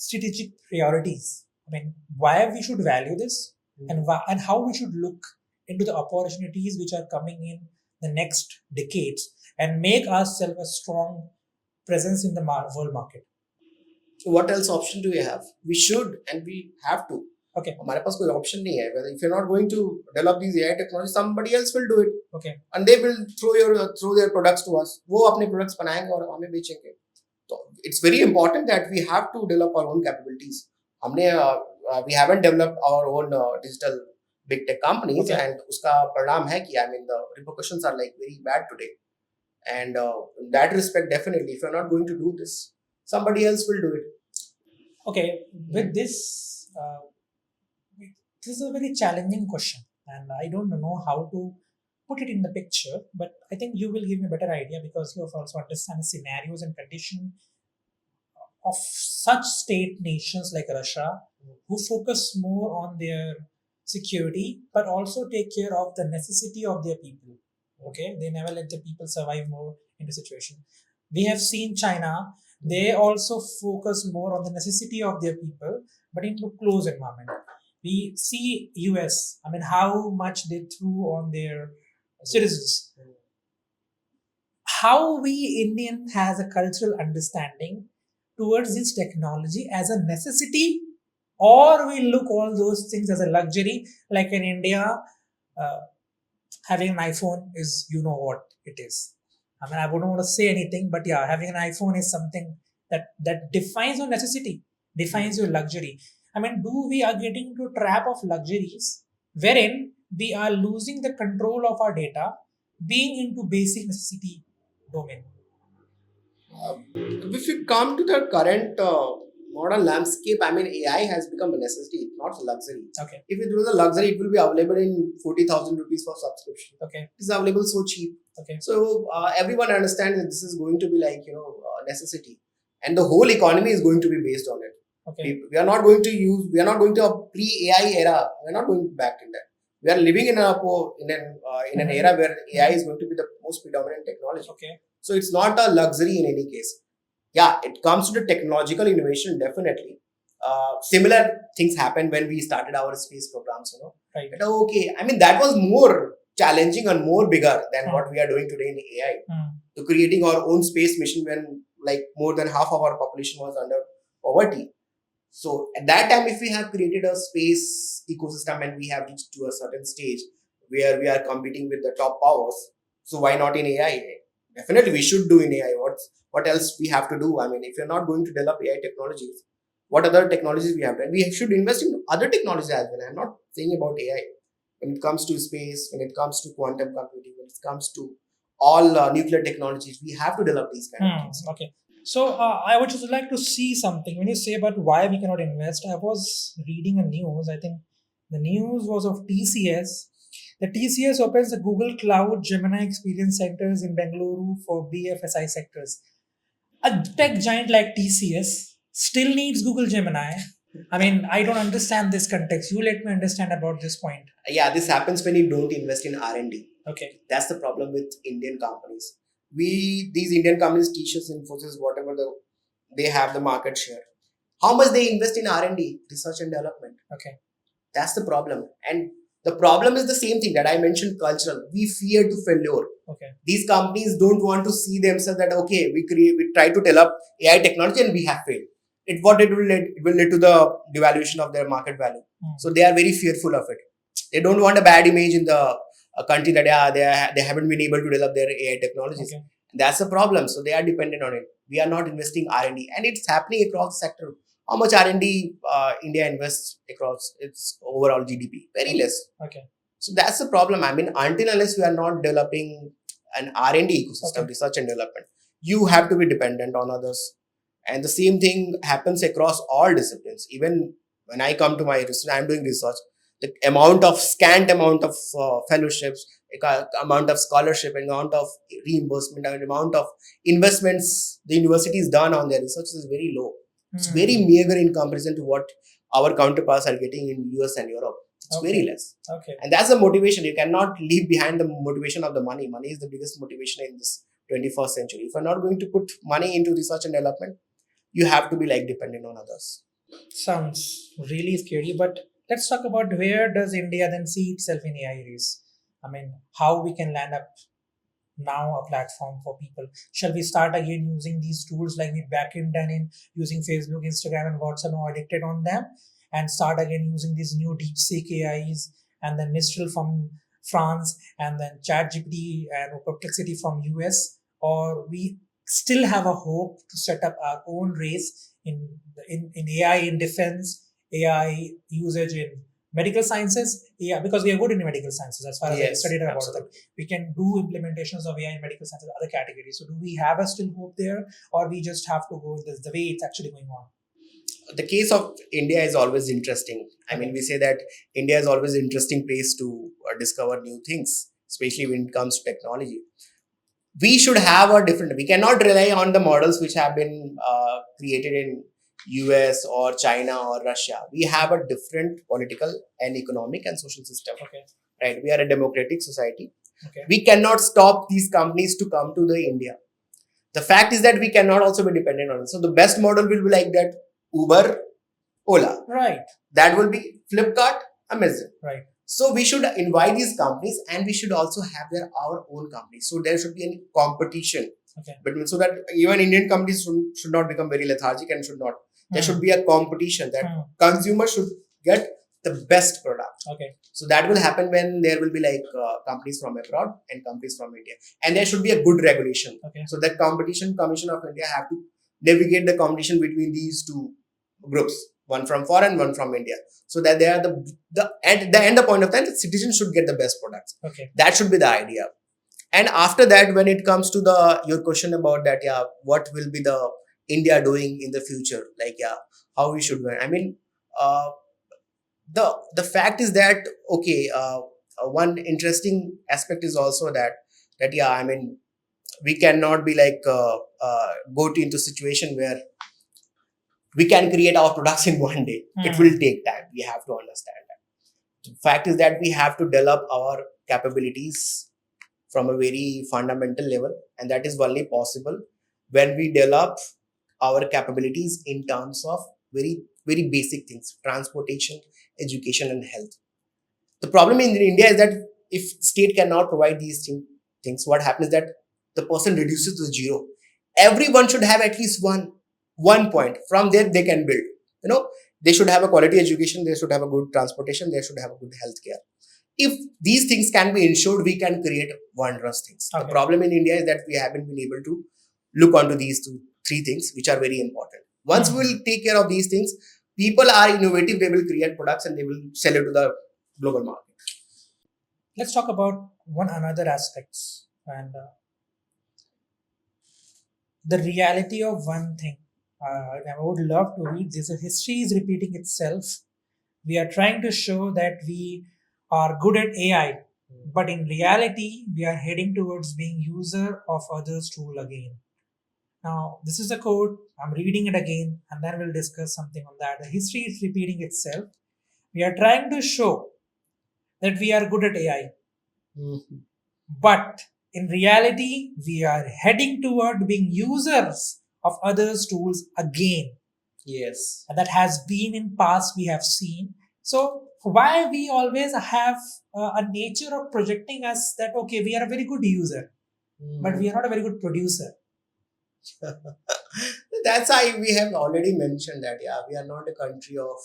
strategic priorities? I mean, why we should value this, and how we should look into the opportunities which are coming in the next decades and make ourselves a strong presence in the world market. So what else option do we have? We should and we have to. Okay. हमारे पास कोई option नहीं है. If you're not going to develop these AI technology, somebody else will do it. Okay. And they will throw their products to us. वो अपने products बनाएंगे और हमें बेचेंगे. So it's very important that we have to develop our own capabilities. हमने we haven't developed our own digital big tech companies, and उसका परिणाम है कि I mean the repercussions are like very bad today. And in that respect, definitely, if you're not going to do this, somebody else will do it. Okay. With this. This is a very challenging question, and I don't know how to put it in the picture, but I think you will give me a better idea because you have also understand the scenarios and condition of such state nations like Russia who focus more on their security but also take care of the necessity of their people. Okay, they never let the people survive more in the situation. We have seen China, they also focus more on the necessity of their people but in a closed environment. We see US, I mean, how much they threw on their citizens. How we Indian has a cultural understanding towards this technology as a necessity, or we look all those things as a luxury. Like in India, having an iPhone is, you know what it is. I mean, I wouldn't want to say anything, but yeah, having an iPhone is something that defines your necessity, defines your luxury. I mean, we are getting into a trap of luxuries wherein we are losing the control of our data, being into basic necessity domain. If you come to the current modern landscape, I mean, AI has become a necessity, not a luxury. Okay. If it was a luxury, it will be available in 40,000 rupees for subscription. Okay. It is available so cheap. Okay. So everyone understands that this is going to be like, necessity. And the whole economy is going to be based on it. Okay. We are not going to a pre-AI era. We are not going back in that. We are living in an era where AI is going to be the most predominant technology. Okay. So it's not a luxury in any case. Yeah, it comes to the technological innovation, definitely. similar things happened when we started our space programs. Right. But, okay, I mean that was more challenging and more bigger than Hmm. what we are doing today in AI. Hmm. To creating our own space mission when like more than half of our population was under poverty. So at that time, if we have created a space ecosystem and we have reached to a certain stage where we are competing with the top powers, so why not in AI? Definitely, we should do in AI. What else we have to do? I mean, if you're not going to develop AI technologies, what other technologies we have? And we should invest in other technologies as well. I'm not saying about AI. When it comes to space, when it comes to quantum computing, when it comes to all nuclear technologies, we have to develop these kind of things. Okay. So I would just like to see something. When you say about why we cannot invest, I was reading a news. I think the news was of TCS. The TCS opens the Google Cloud Gemini Experience Centers in Bengaluru for BFSI sectors. A tech giant like TCS still needs Google Gemini. I mean, I don't understand this context. You let me understand about this point. Yeah, this happens when you don't invest in R&D. Okay. That's the problem with Indian companies. These Indian companies, T-Shirts, Infosys, whatever they have the market share. How much they invest in R&D, research and development? Okay. That's the problem. And the problem is the same thing that I mentioned, cultural. We fear to failure. Okay. These companies don't want to see themselves that, okay, we try to develop AI technology and we have failed. It will lead to the devaluation of their market value. So they are very fearful of it. They don't want a bad image in the country that they haven't been able to develop their AI technologies. Okay. That's a problem. So they are dependent on it. We are not investing R&D, and it's happening across the sector. How much R&D India invests across its overall GDP? Very less. Okay. So that's the problem. I mean, until unless we are not developing an R&D ecosystem, research and development, you have to be dependent on others. And the same thing happens across all disciplines. Even when I come to my research, I'm doing research. The scant amount of fellowships, amount of scholarship, amount of reimbursement, and amount of investments the university is done on their research is very low. It's very meager in comparison to what our counterparts are getting in US and Europe. It's very less. Okay. And that's the motivation. You cannot leave behind the motivation of the money. Money is the biggest motivation in this 21st century. If you're not going to put money into research and development, you have to be like dependent on others. Sounds really scary, but let's talk about where does India then see itself in AI race? I mean, how we can land up now a platform for people. Shall we start again using these tools like we back in done in using Facebook, Instagram, and WhatsApp, now addicted on them, and start again using these new DeepSeek AIs and then Mistral from France and then ChatGPT and Perplexity from US, or we still have a hope to set up our own race in AI in defense, AI usage in medical sciences, because we are good in medical sciences as far as I studied about that. We can do implementations of AI in medical sciences, other categories. So do we have a still hope there, or we just have to go the way it's actually going on? The case of India is always interesting. I mean, we say that India is always an interesting place to discover new things, especially when it comes to technology. We should have we cannot rely on the models which have been created in US or China or Russia. We have a different political and economic and social system. Okay. Right? We are a democratic society. Okay. We cannot stop these companies to come to the India. The fact is that we cannot also be dependent on it. So the best model will be like that: Uber, Ola. Right. That will be Flipkart, Amazon. Right. So we should invite these companies, and we should also have our own companies. So there should be any competition. Okay. But so that even Indian companies should not become very lethargic and should not. There should be a competition that consumers should get the best product. Okay. So that will happen when there will be like companies from abroad and companies from India, and there should be a good regulation. Okay. So that Competition Commission of India have to navigate the competition between these two groups, one from foreign, one from India, so that they are at the end point of time, the citizens should get the best products. Okay. That should be the idea. And after that, when it comes to your question about that, what will be the India doing in the future? Like, how we should win. I mean, the fact is that, okay, one interesting aspect is also that I mean, we cannot be like go into a situation where we can create our products in one day. It will take time. We have to understand that. The fact is that we have to develop our capabilities from a very fundamental level, and that is only possible when we develop our capabilities in terms of very very basic things: transportation, education, and health. The problem in India is that if state cannot provide these things, what happens is that the person reduces to zero. Everyone should have at least one point. From there, they can build. They should have a quality education. They should have a good transportation. They should have a good healthcare. If these things can be ensured, we can create wondrous things. Okay. The problem in India is that we haven't been able to look onto these three things, which are very important. Once we will take care of these things, people are innovative. They will create products and they will sell it to the global market. Let's talk about one another aspects and the reality of one thing. I would love to read this. The history is repeating itself. We are trying to show that we are good at AI, but in reality, we are heading towards being user of others' tool again. Now, this is a quote. I'm reading it again, and then we'll discuss something on that. The history is repeating itself. We are trying to show that we are good at AI, but in reality, we are heading toward being users of others' tools again. Yes. And that has been in past, we have seen. So why we always have a nature of projecting us that, okay, we are a very good user, but we are not a very good producer. That's why we have already mentioned that, we are not a country of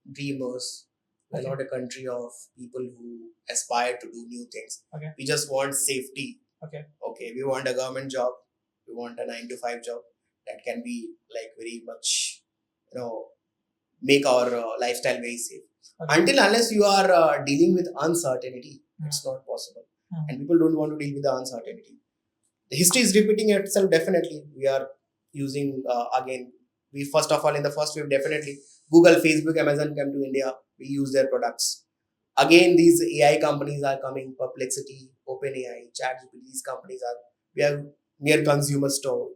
dreamers. We're not a country of people who aspire to do new things. Okay. We just want safety. Okay. We want a government job. We want a 9-to-5 job that can be like very much, make our lifestyle very safe. Okay. Until unless you are dealing with uncertainty, it's not possible. And people don't want to deal with the uncertainty. The history is repeating itself. Definitely, we are using again. We first of all in the first wave, definitely Google, Facebook, Amazon come to India. We use their products. Again, these AI companies are coming. Perplexity, OpenAI, ChatGPT. These companies we are near consumer store.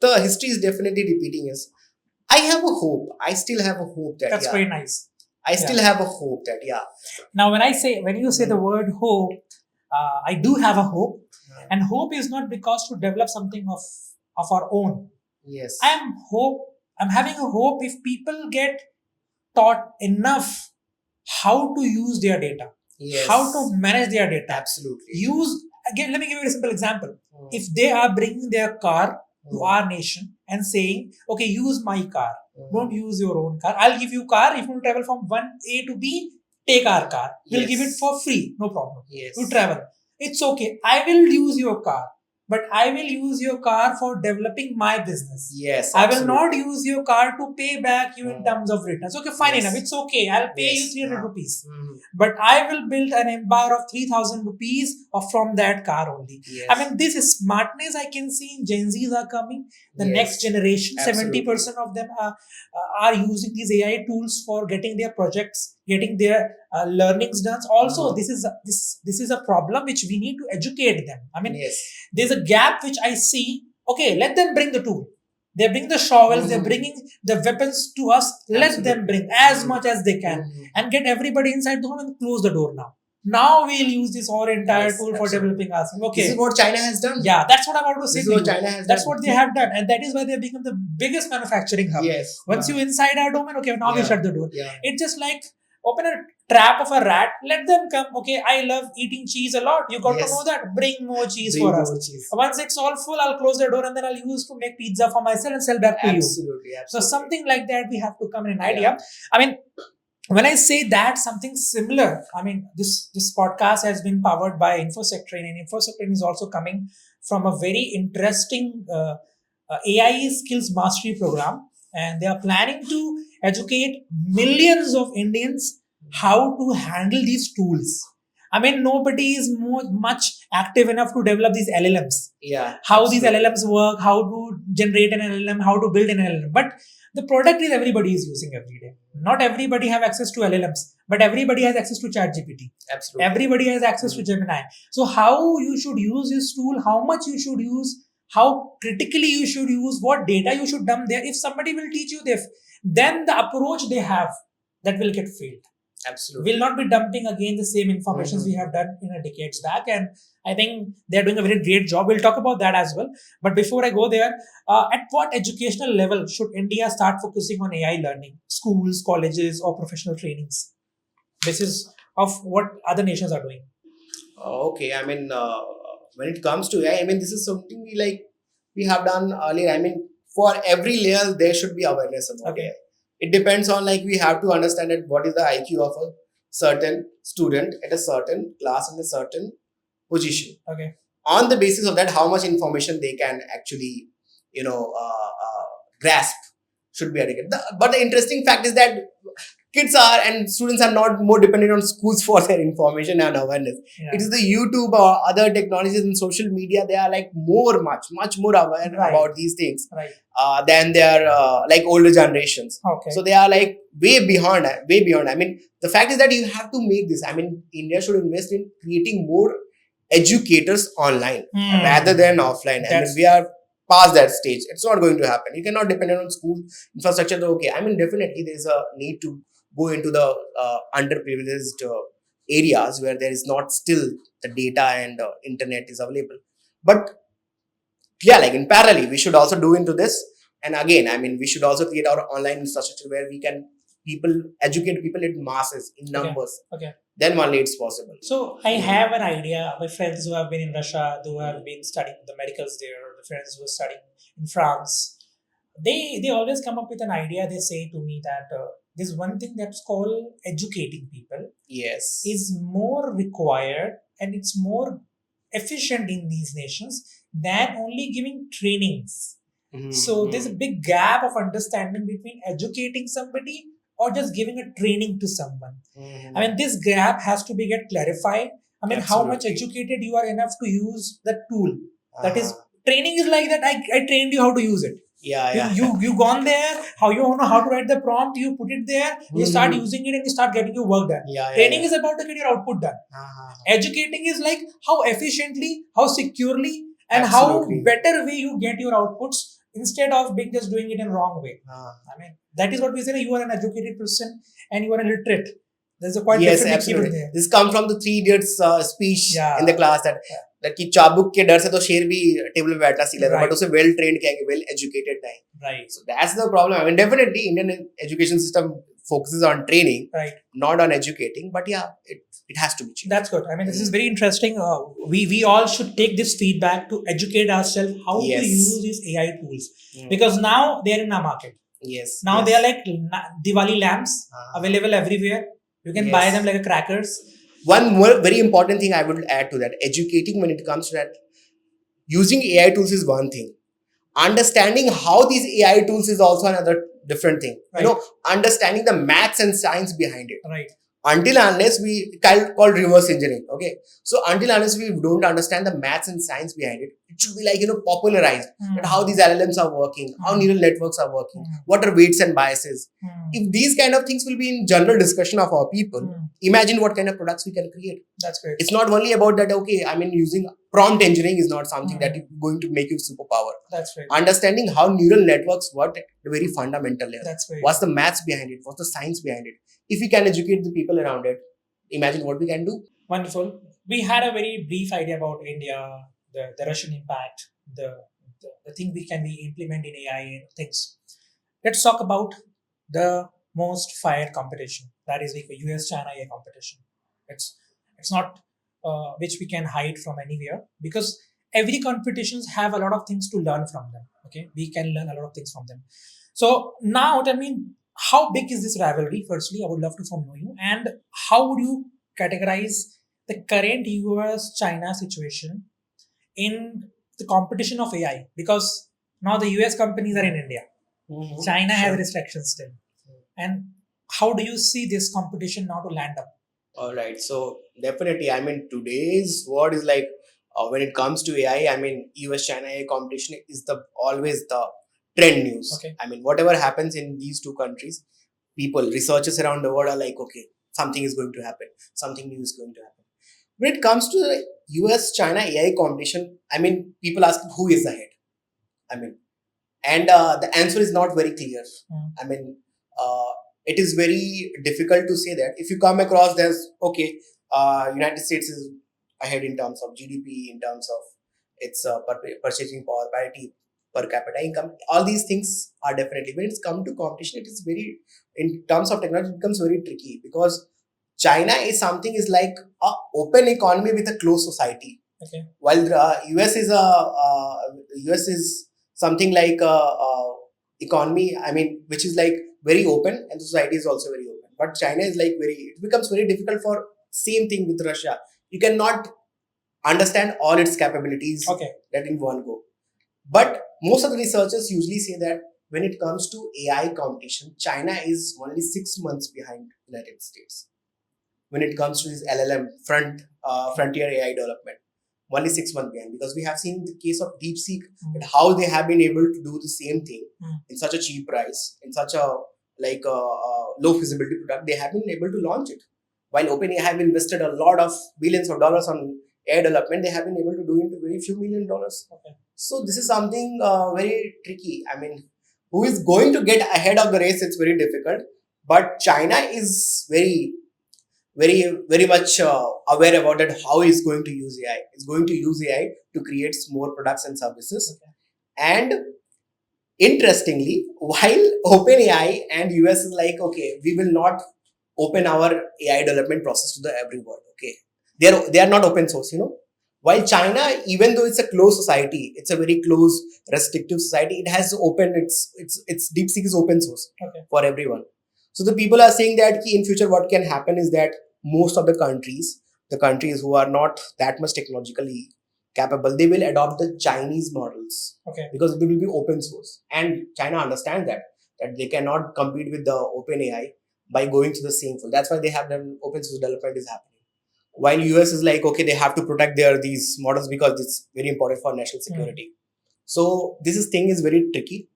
The history is definitely repeating us. I have a hope. I still have a hope that that's very nice. I still have a hope that Now, when you say the word hope, I do have a hope, and hope is not because to develop something of our own. Yes, I'm having a hope if people get taught enough how to use their data, how to manage their data. Absolutely. Let me give you a simple example. If they are bringing their car to our nation and saying, okay, use my car, don't use your own car. I'll give you car. If you travel from one A to B, take our car. We'll give it for free. No problem. Yes. You travel. It's okay. I will use your car. But I will use your car for developing my business. Yes, absolutely. I will not use your car to pay back you in terms of returns. Okay, fine enough. It's okay. I'll pay you 300 rupees. But I will build an empire of 3,000 rupees from that car only. Yes. I mean, this is smartness I can see in Gen Zs are coming. The next generation, absolutely. 70% of them are using these AI tools for getting their projects, getting their learnings done. Also, this is a problem which we need to educate them. I mean, there's a gap which I see. Okay, let them bring the tool. They bring the shovels, they're bringing the weapons to us. Let them bring as much as they can and get everybody inside the home and close the door now. Now we'll use this whole entire tool for developing us. Okay. This is what China has done. Yeah, that's what I want to say. This is what China has That's what they have done. And that is why they have become the biggest manufacturing hub. Yes. Once you inside our domain, okay, now we shut the door. Yeah. It's just like open a trap of a rat, let them come. Okay, I love eating cheese a lot. You got to know that. Bring more cheese for us. Once it's all full, I'll close the door and then I'll use to make pizza for myself and sell back to you. Absolutely. So something like that, we have to come in an idea. I mean, when I say that, something similar, I mean, this podcast has been powered by InfoSectrain, and InfoSectrain is also coming from a very interesting AI skills mastery program, and they are planning to educate millions of Indians how to handle these tools. I mean, nobody is much active enough to develop these LLMs. Yeah. How these LLMs work, how to generate an LLM, how to build an LLM. But the product is everybody is using every day. Not everybody have access to LLMs, but everybody has access to ChatGPT. Absolutely. Everybody has access to Gemini. So how you should use this tool, how much you should use, how critically you should use, what data you should dump there. If somebody will teach you this, then the approach they have, that will get failed. Absolutely. We'll not be dumping again the same information we have done in a decades back. And I think they're doing a very great job. We'll talk about that as well. But before I go there, at what educational level should India start focusing on AI learning? Schools, colleges, or professional trainings? This is of what other nations are doing. Okay, I mean, when it comes to AI, I mean, this is something we have done earlier. I mean, for every layer, there should be awareness about AI. It depends on we have to understand what is the IQ of a certain student at a certain class in a certain position. Okay. On the basis of that, how much information they can actually, grasp should be adequate. But the interesting fact is that kids are and students are not more dependent on schools for their information and awareness. Yeah. It is the YouTube or other technologies and social media. They are much more aware about these things than their older generations. Okay. So they are way beyond. I mean, the fact is that you have to make this. I mean, India should invest in creating more educators online rather than offline. I mean, we are past that stage. It's not going to happen. You cannot depend on school infrastructure. Okay, I mean, definitely there is a need to go into the underprivileged areas where there is not still the data and internet is available. But yeah, in parallel, we should also do into this. And again, I mean, we should also create our online infrastructure where we can educate people in masses, in numbers. Okay. Then only it's possible. So I have an idea. My friends who have been in Russia, who have been studying the medicals there, or the friends who are studying in France, they always come up with an idea. They say to me that there's one thing that's called educating people. Yes. Is more required and it's more efficient in these nations than only giving trainings. So there's a big gap of understanding between educating somebody or just giving a training to someone. I mean, this gap has to be get clarified. I mean, how much educated you are enough to use the tool. That is, training is like that. I trained you how to use it. Yeah. You gone there, how you know how to write the prompt, you put it there, you start using it and you start getting your work done. Training is about to get your output done. Educating is like how efficiently, how securely, and how better way you get your outputs instead of being just doing it in wrong way. I mean, that is what we say. You are an educated person and you are illiterate. There's a quite different absolutely. there. This comes from the Three Idiots speech in the class that कि चाबुक के डर से तो शेर भी table पे बैठना सीख लेता है, but उसे well trained कहेंगे, well educated नहीं. Right. So that's the problem. I mean, definitely Indian education system focuses on training, not on educating. But yeah, it has to be changed. That's good. I mean, this is very interesting. We all should take this feedback to educate ourselves how to use these AI tools because now they are in our market. Yes. Now they are like Diwali lamps available everywhere. You can buy them like a crackers. One more very important thing I would add to that, educating when it comes to that, using AI tools is one thing. Understanding how these AI tools is also another different thing. Understanding the maths and science behind it. Right. Until unless we call reverse engineering. Okay. So until unless we don't understand the maths and science behind it, it should be popularized. That how these LLMs are working, how neural networks are working, what are weights and biases. If these kind of things will be in general discussion of our people, imagine what kind of products we can create. That's great. It's not only about that, okay, I mean, using prompt engineering is not something that is going to make you superpower. That's right. Understanding how neural networks work at a very fundamental level. That's right. What's the maths behind it? What's the science behind it? If we can educate the people around it, imagine what we can do. Wonderful. We had a very brief idea about India, the Russian impact, the thing we can implement in AI and things. Let's talk about the most fired competition. That is the US-China AI competition. It's not which we can hide from anywhere because every competitions have a lot of things to learn from them. Okay, we can learn a lot of things from them. So now, tell me, how big is this rivalry? Firstly, I would love to know you, and how would you categorize the current US-China situation in the competition of AI? Because now the US companies are in India. China has restrictions still. And how do you see this competition now to land up? All right. So definitely, I mean, today's world is when it comes to AI, I mean, US-China AI competition is always the trend news. Okay. I mean, whatever happens in these two countries, researchers around the world are like, okay, something is going to happen. Something new is going to happen. When it comes to the US-China AI competition, I mean, people ask who is ahead. I mean, and the answer is not very clear. I mean, it is very difficult to say that. If you come across, there's okay, United States is ahead in terms of GDP, in terms of its purchasing power, parity, per capita income. All these things are definitely. When it's come to competition, it is very, in terms of technology, it becomes very tricky because China is like a open economy with a closed society. Okay. While the US is something like a economy, I mean, which is like very open, and the society is also very open. But China is like it becomes very difficult for same thing with Russia. You cannot understand all its capabilities that in one go. But most of the researchers usually say that when it comes to AI competition, China is only 6 months behind United States. When it comes to this LLM frontier AI development, only 6 months behind, because we have seen the case of DeepSeek and how they have been able to do the same thing in such a cheap price, in such a low feasibility product. They have been able to launch it. While OpenAI have invested a lot of billions of dollars on AI development, they have been able to do it very few $1 million. So this is something very tricky. I mean, who is going to get ahead of the race? It's very difficult. But China is very much aware about that, how it's going to use AI. It's going to use AI to create more products and services. And interestingly, while OpenAI and US is like, okay, we will not open our AI development process to the everyone. Okay, they are not open source, While China, even though it's a closed society, it's a very closed, restrictive society, it has open its DeepSeek is open source for everyone. So the people are saying that in future, what can happen is that most of the countries who are not that much technologically capable, they will adopt the Chinese models because it will be open source. And China understands that they cannot compete with the OpenAI by going to the same fold. That's why they have done open source development is happening. While US is like, okay, they have to protect these models because it's very important for national security. So this thing is very tricky.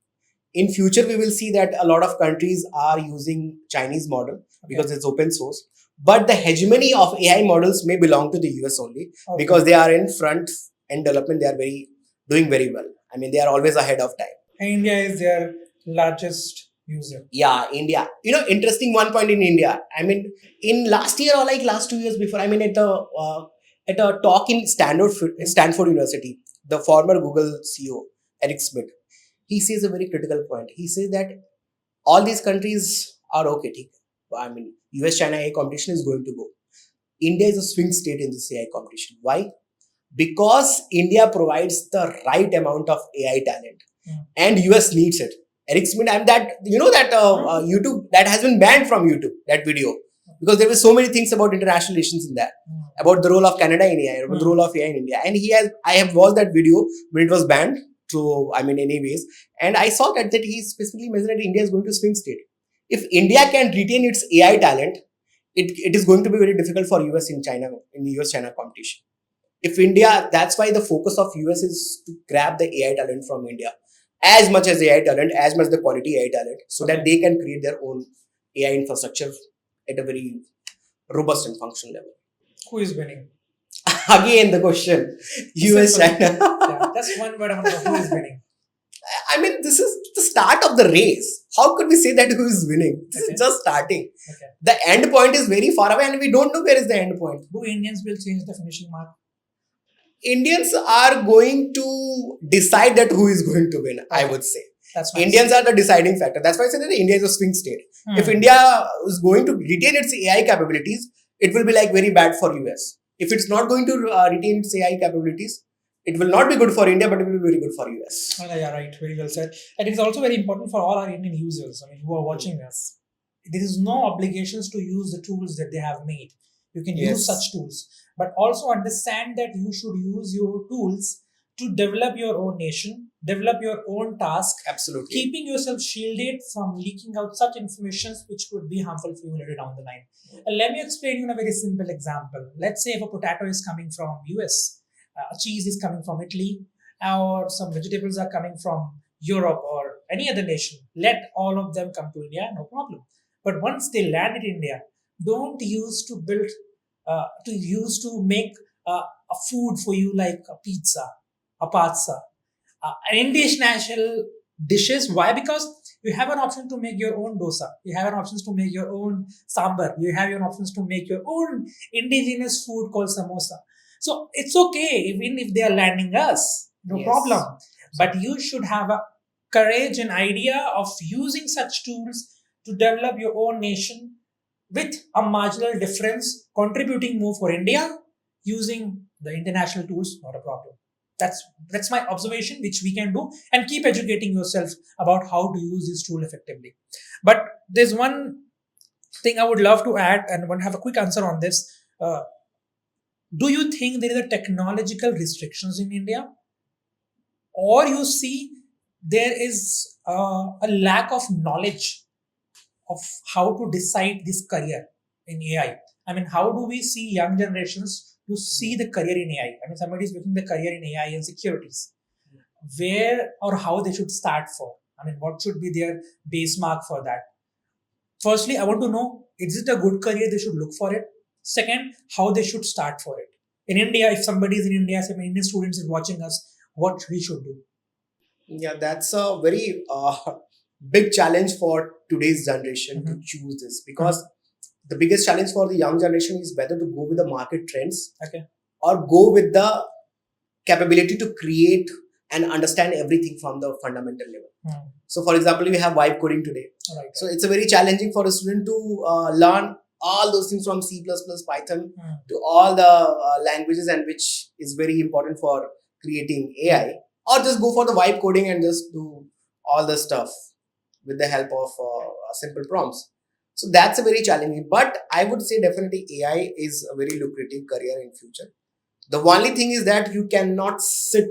In future, we will see that a lot of countries are using Chinese model because it's open source. But the hegemony of AI models may belong to the US only because they are in front end development. They are doing very well. I mean, they are always ahead of time. India is their largest user. Yeah, India. Interesting one point in India. I mean, in last year or like last 2 years before, I mean, at a talk in Stanford University, the former Google CEO, Eric Schmidt, he says a very critical point. He says that all these countries are okay. I mean, US-China AI competition is going to go. India is a swing state in this AI competition. Why? Because India provides the right amount of AI talent and US needs it. Eric Schmidt, and that, YouTube, that has been banned from YouTube, that video. Because there were so many things about international relations in that, about the role of Canada in AI, about the role of AI in India. And I have watched that video when it was banned. So, I mean, anyways, and I saw that he specifically mentioned that India is going to swing state. If India can retain its AI talent, it is going to be very difficult for US in the US-China competition. If India, that's why the focus of US is to grab the AI talent from India, as much as AI talent, as much the quality AI talent, so that they can create their own AI infrastructure at a very robust and functional level. Who is winning? Again, the question, US-China. Yeah, that's one word I want to know. Who is winning? I mean, this is the start of the race. How could we say that who is winning? This is just starting. The end point is very far away and we don't know where is the end point. Do Indians will change the finishing mark? Indians are going to decide that who is going to win, I would say. That's nice. Indians are the deciding factor. That's why I said that India is a swing state. If India is going to retain its AI capabilities, it will be like very bad for US. If it's not going to retain its AI capabilities, it will not be good for India, but it will be very good for US. Yeah, right. Very well said. And it's also very important for all our Indian users, who are watching us. There is no obligations to use the tools that they have made. You can use such tools, but also understand that you should use your tools to develop your own nation, develop your own task. Absolutely. Keeping yourself shielded from leaking out such information which could be harmful for you later down the line. Let me explain you a very simple example. Let's say if a potato is coming from US, a cheese is coming from Italy, or some vegetables are coming from Europe or any other nation. Let all of them come to India, no problem. But once they land in India, don't use to build, to make a food for you like a pizza, a pasta, an Indian national dishes. Why? Because You have an option to make your own dosa. You have an options to make your own sambar. You have your options to make your own indigenous food called samosa. So it's okay even if they are landing us, no Yes. problem. But you should have a courage and idea of using such tools to develop your own nation with a marginal difference, contributing more for India using the international tools, not a problem. That's my observation, which we can do, and keep educating yourself about how to use this tool effectively. But there's one thing I would love to add, and I want to have a quick answer on this. Do you think there is a technological restrictions in India, or you see there is a lack of knowledge of how to decide this career in AI? I mean, how do we see young generations to see the career in AI? I mean, somebody is making the career in AI and securities. Where or how they should start for? I mean, what should be their base mark for that? Firstly, I want to know, is it a good career they should look for it? Second, how they should start for it. In India, if somebody is in India, some Indian students is watching us, what we should do? Yeah, that's a very big challenge for today's generation to Mhm. choose this, because the biggest challenge for the young generation is whether to go with the market trends Okay. or go with the capability to create and understand everything from the fundamental level. Hmm. So, for example, we have vibe coding today. Right. So, it's a very challenging for a student to learn all those things from C++, Python Hmm. to all the languages, and which is very important for creating AI, or just go for the vibe coding and just do all the stuff with the help of simple prompts. So that's a very challenging, but I would say definitely AI is a very lucrative career in future. The only thing is that you cannot sit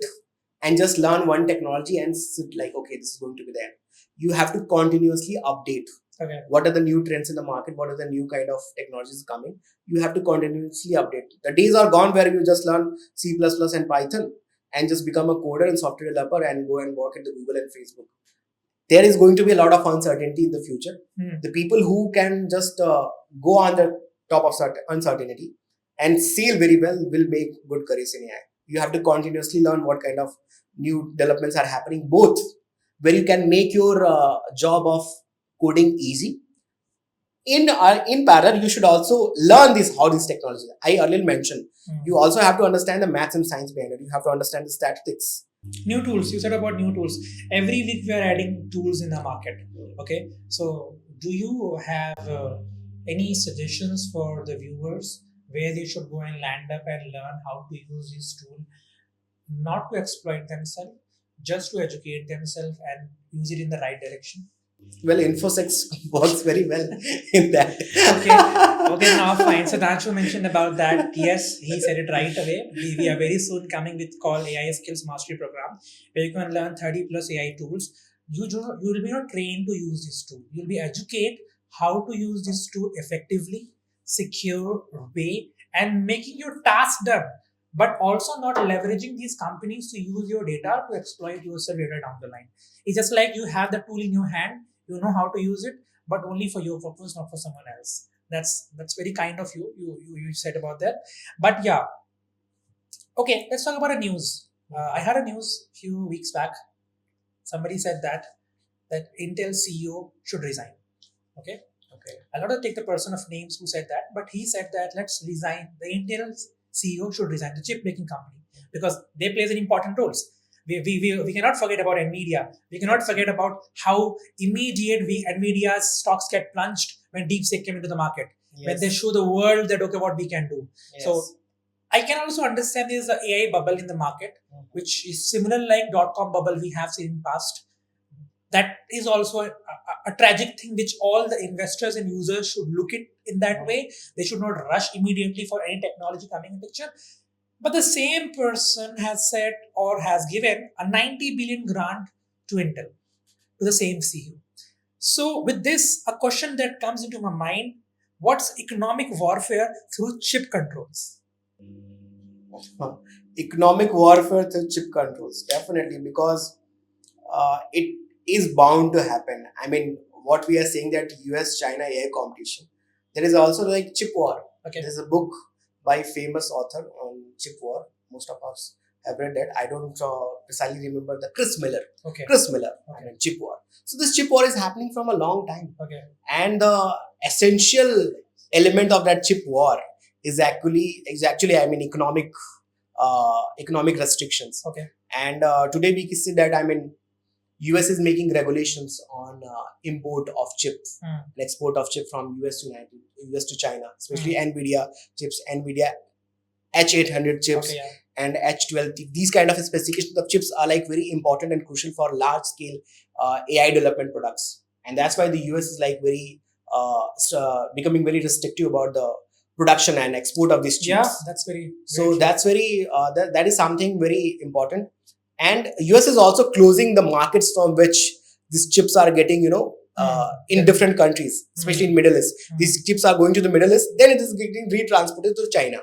and just learn one technology and sit like, okay, this is going to be there. You have to continuously update. Okay. What are the new trends in the market? What are the new kind of technologies coming? You have to continuously update. The days are gone where you just learn C++ and Python and just become a coder and software developer and go and work at the Google and Facebook. There is going to be a lot of uncertainty in the future. Hmm. The people who can just go on the top of uncertainty and sail very well will make good careers in AI. You have to continuously learn what kind of new developments are happening, both where you can make your job of coding easy. In parallel, you should also learn how this technology. I earlier mentioned, you also have to understand the maths and science behind it. You have to understand the statistics. New tools. You said about new tools. Every week we are adding tools in the market. Okay. So, do you have any suggestions for the viewers where they should go and land up and learn how to use this tool, not to exploit themselves, just to educate themselves and use it in the right direction? Well, InfoSec works very well in that. Okay, now fine. So Sudhanshu mentioned about that. Yes, he said it right away. We are very soon coming with called AI Skills Mastery Program, where you can learn 30 plus AI tools. You will be not trained to use this tool. You'll be educated how to use this tool effectively, secure way, and making your task done. But also not leveraging these companies to use your data to exploit yourself later down the line. It's just like you have the tool in your hand, you know how to use it, but only for your purpose, not for someone else. That's very kind of you. You said about that. But yeah, okay. Let's talk about a news. I had a news few weeks back. Somebody said that Intel CEO should resign. Okay. Okay. I'll not take the person of names who said that, but he said that let's resign. The Intel CEO should resign, the chip making company, because they plays an important roles. We cannot forget about Nvidia. We cannot forget about how immediate Nvidia's stocks get plunged when DeepSeek came into the market. Yes. When they show the world that okay, what we can do. Yes. So I can also understand there is an AI bubble in the market, which is similar like .com bubble we have seen in past. That is also a tragic thing which all the investors and users should look at in that way. They should not rush immediately for any technology coming in picture. But the same person has said or has given a 90 billion grant to Intel, to the same CEO. So with this, a question that comes into my mind, what's economic warfare through chip controls? Economic warfare through chip controls, definitely, because it is bound to happen. I mean, what we are saying that US-China AI competition, there is also like chip war. Okay. There's a book by famous author on chip war. Most of us have read that. I don't precisely remember the Chris Miller. Okay. Chris Miller, Okay. I mean, chip war. So this chip war is happening from a long time. Okay. And the essential element of that chip war is actually economic restrictions. Okay. And today we can see that US is making regulations on import of chip and export of chip from US to China, especially NVIDIA chips, NVIDIA H800 chips. Okay, yeah. And H12. These kind of specifications of chips are like very important and crucial for large scale AI development products. And that's why the US is like becoming very restrictive about the production and export of these chips. Yeah, that's very so that's very that is something very important. And US is also closing the markets from which these chips are getting, in different countries, especially in Middle East. These chips are going to the Middle East, then it is getting retransported to China.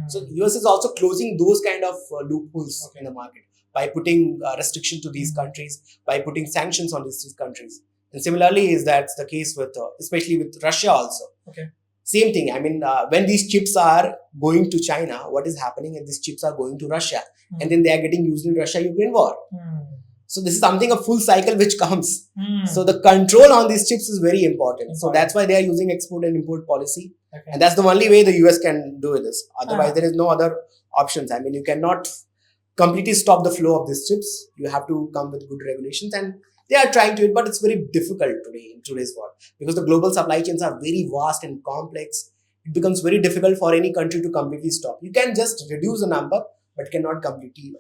So US is also closing those kind of loopholes in the market by putting restriction to these countries, by putting sanctions on these countries. And similarly, that's the case with, especially with Russia also. Okay. Same thing. When these chips are going to China, what is happening is these chips are going to Russia, and then they are getting used in Russia-Ukraine war. So this is something, a full cycle which comes. So the control on these chips is very important. So that's why they are using export and import policy. Okay. And that's the only way the US can do this. Otherwise, there is no other options. You cannot completely stop the flow of these chips. You have to come with good regulations, and they are trying to it, but it's very difficult today in today's world because the global supply chains are very vast and complex. It becomes very difficult for any country to completely stop. You can just reduce the number, but cannot completely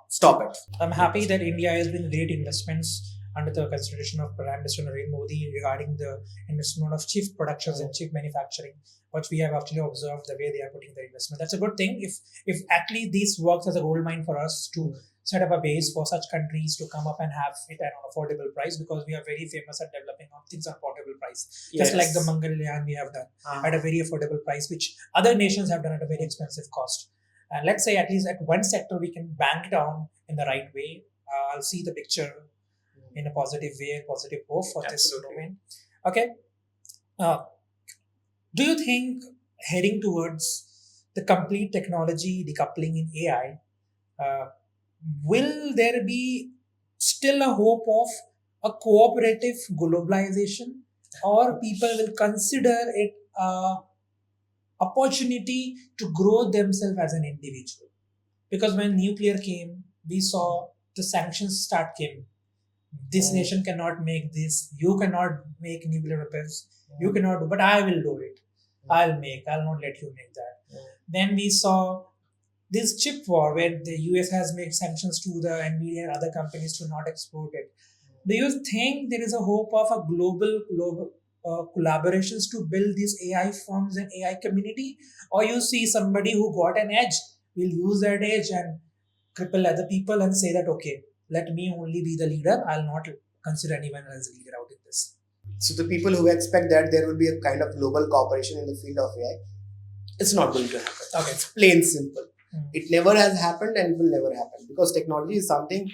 stop it. I'm happy that India has been great investments under the consideration of Prime Minister Narendra Modi regarding the investment of chip productions and chip manufacturing, which we have actually observed the way they are putting their investment. That's a good thing. If actually this works as a gold mine for us to set up a base for such countries to come up and have it at an affordable price, because we are very famous at developing things at affordable price. Yes. Just like the Mangalyaan we have done at a very affordable price, which other nations have done at a very expensive cost. And let's say at least at one sector we can bank down in the right way. I'll see the picture in a positive way, positive hope for this domain. Okay. Do you think heading towards the complete technology decoupling in AI, will there be still a hope of a cooperative globalization, or people will consider it a opportunity to grow themselves as an individual? Because when nuclear came, we saw the sanctions came. This nation cannot make this. You cannot make nuclear weapons. You cannot do, but I will do it. I'll not let you make that. Then we saw this chip war where the US has made sanctions to the NVIDIA and other companies to not export it. Do you think there is a hope of a global collaborations to build these AI firms and AI community? Or you see somebody who got an edge will use that edge and cripple other people and say that, okay, let me only be the leader. I'll not consider anyone as a leader out in this. So the people who expect that there will be a kind of global cooperation in the field of AI, it's not going to happen. Okay. It's plain simple. It never has happened and will never happen, because technology is something,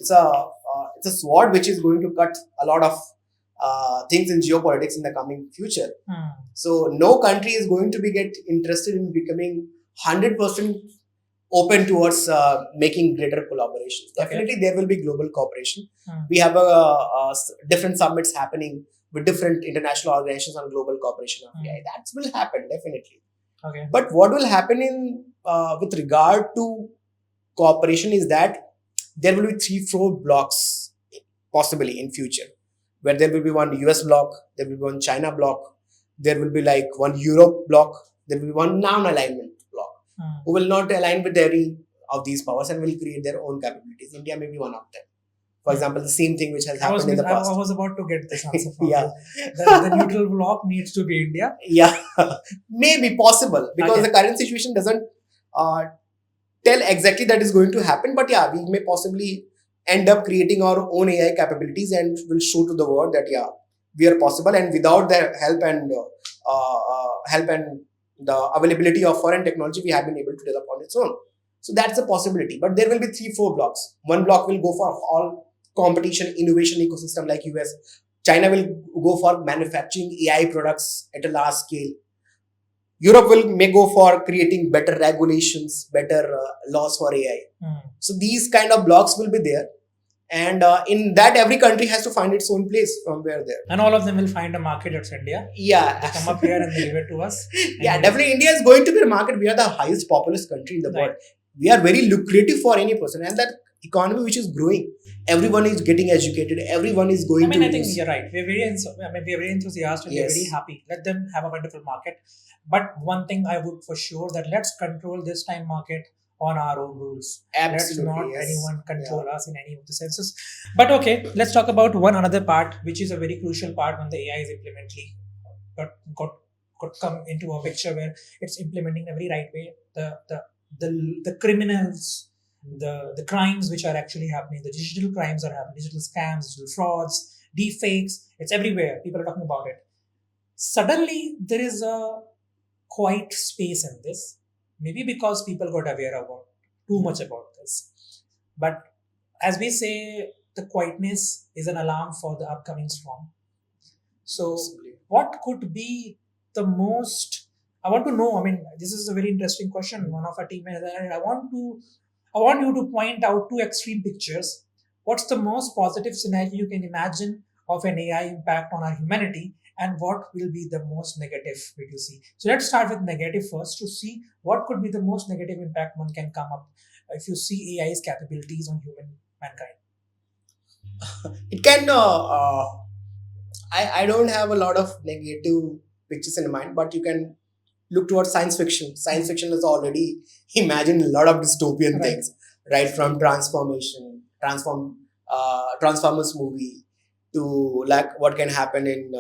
it's a sword which is going to cut a lot of things in geopolitics in the coming future. So no country is going to get interested in becoming 100% open towards making greater collaborations. Definitely there will be global cooperation. We have different summits happening with different international organizations on global cooperation of AI. That will happen, definitely. Okay. But what will happen with regard to cooperation is that there will be 3-4 blocks possibly in future, where there will be one US block, there will be one China block, there will be like one Europe block, there will be one non-alignment block, who will not align with any of these powers and will create their own capabilities. India may be one of them. For example, the same thing which has happened in the past. I was about to get this answer from you. The neutral block needs to be India. Yeah, maybe possible, because the current situation doesn't tell exactly that is going to happen. But yeah, we may possibly end up creating our own AI capabilities and will show to the world that we are possible, and without the help and the availability of foreign technology, we have been able to develop on its own. So that's a possibility. But there will be 3-4 blocks. One block will go for all competition, innovation ecosystem like US. China will go for manufacturing AI products at a large scale. Europe may go for creating better regulations, better laws for AI. So these kind of blocks will be there. And in that, every country has to find its own place from where they're. And all of them will find a market. It's India. Yeah. They come up here and they give it to us. Yeah, definitely. India is going to be a market. We are the highest populous country in the world. We are very lucrative for any person. And that economy which is growing, everyone is getting educated. Everyone is going to. I think you're right. We're very enthusiastic. Yes. We're very happy. Let them have a wonderful market. But one thing I would for sure that let's control this time market on our own rules. Absolutely. Let's not anyone control us in any of the senses. But okay, let's talk about one another part, which is a very crucial part when the AI is implementally got come into a picture where it's implementing the very right way. The criminals, the crimes which are actually happening, the digital crimes are happening, digital scams, digital frauds, deepfakes, it's everywhere. People are talking about it. Suddenly, there is a quiet space in this. Maybe because people got aware about too much about this. But as we say, the quietness is an alarm for the upcoming storm. So what could be the most, I want to know, this is a very interesting question. One of our teammates, I want you to point out two extreme pictures. What's the most positive scenario you can imagine of an AI impact on our humanity? And what will be the most negative will you see? So let's start with negative first to see what could be the most negative impact one can come up if you see AI's capabilities on mankind. It can. I don't have a lot of negative pictures in mind, but you can look towards science fiction. Science fiction has already imagined a lot of dystopian things, right? From Transformers movie to like what can happen in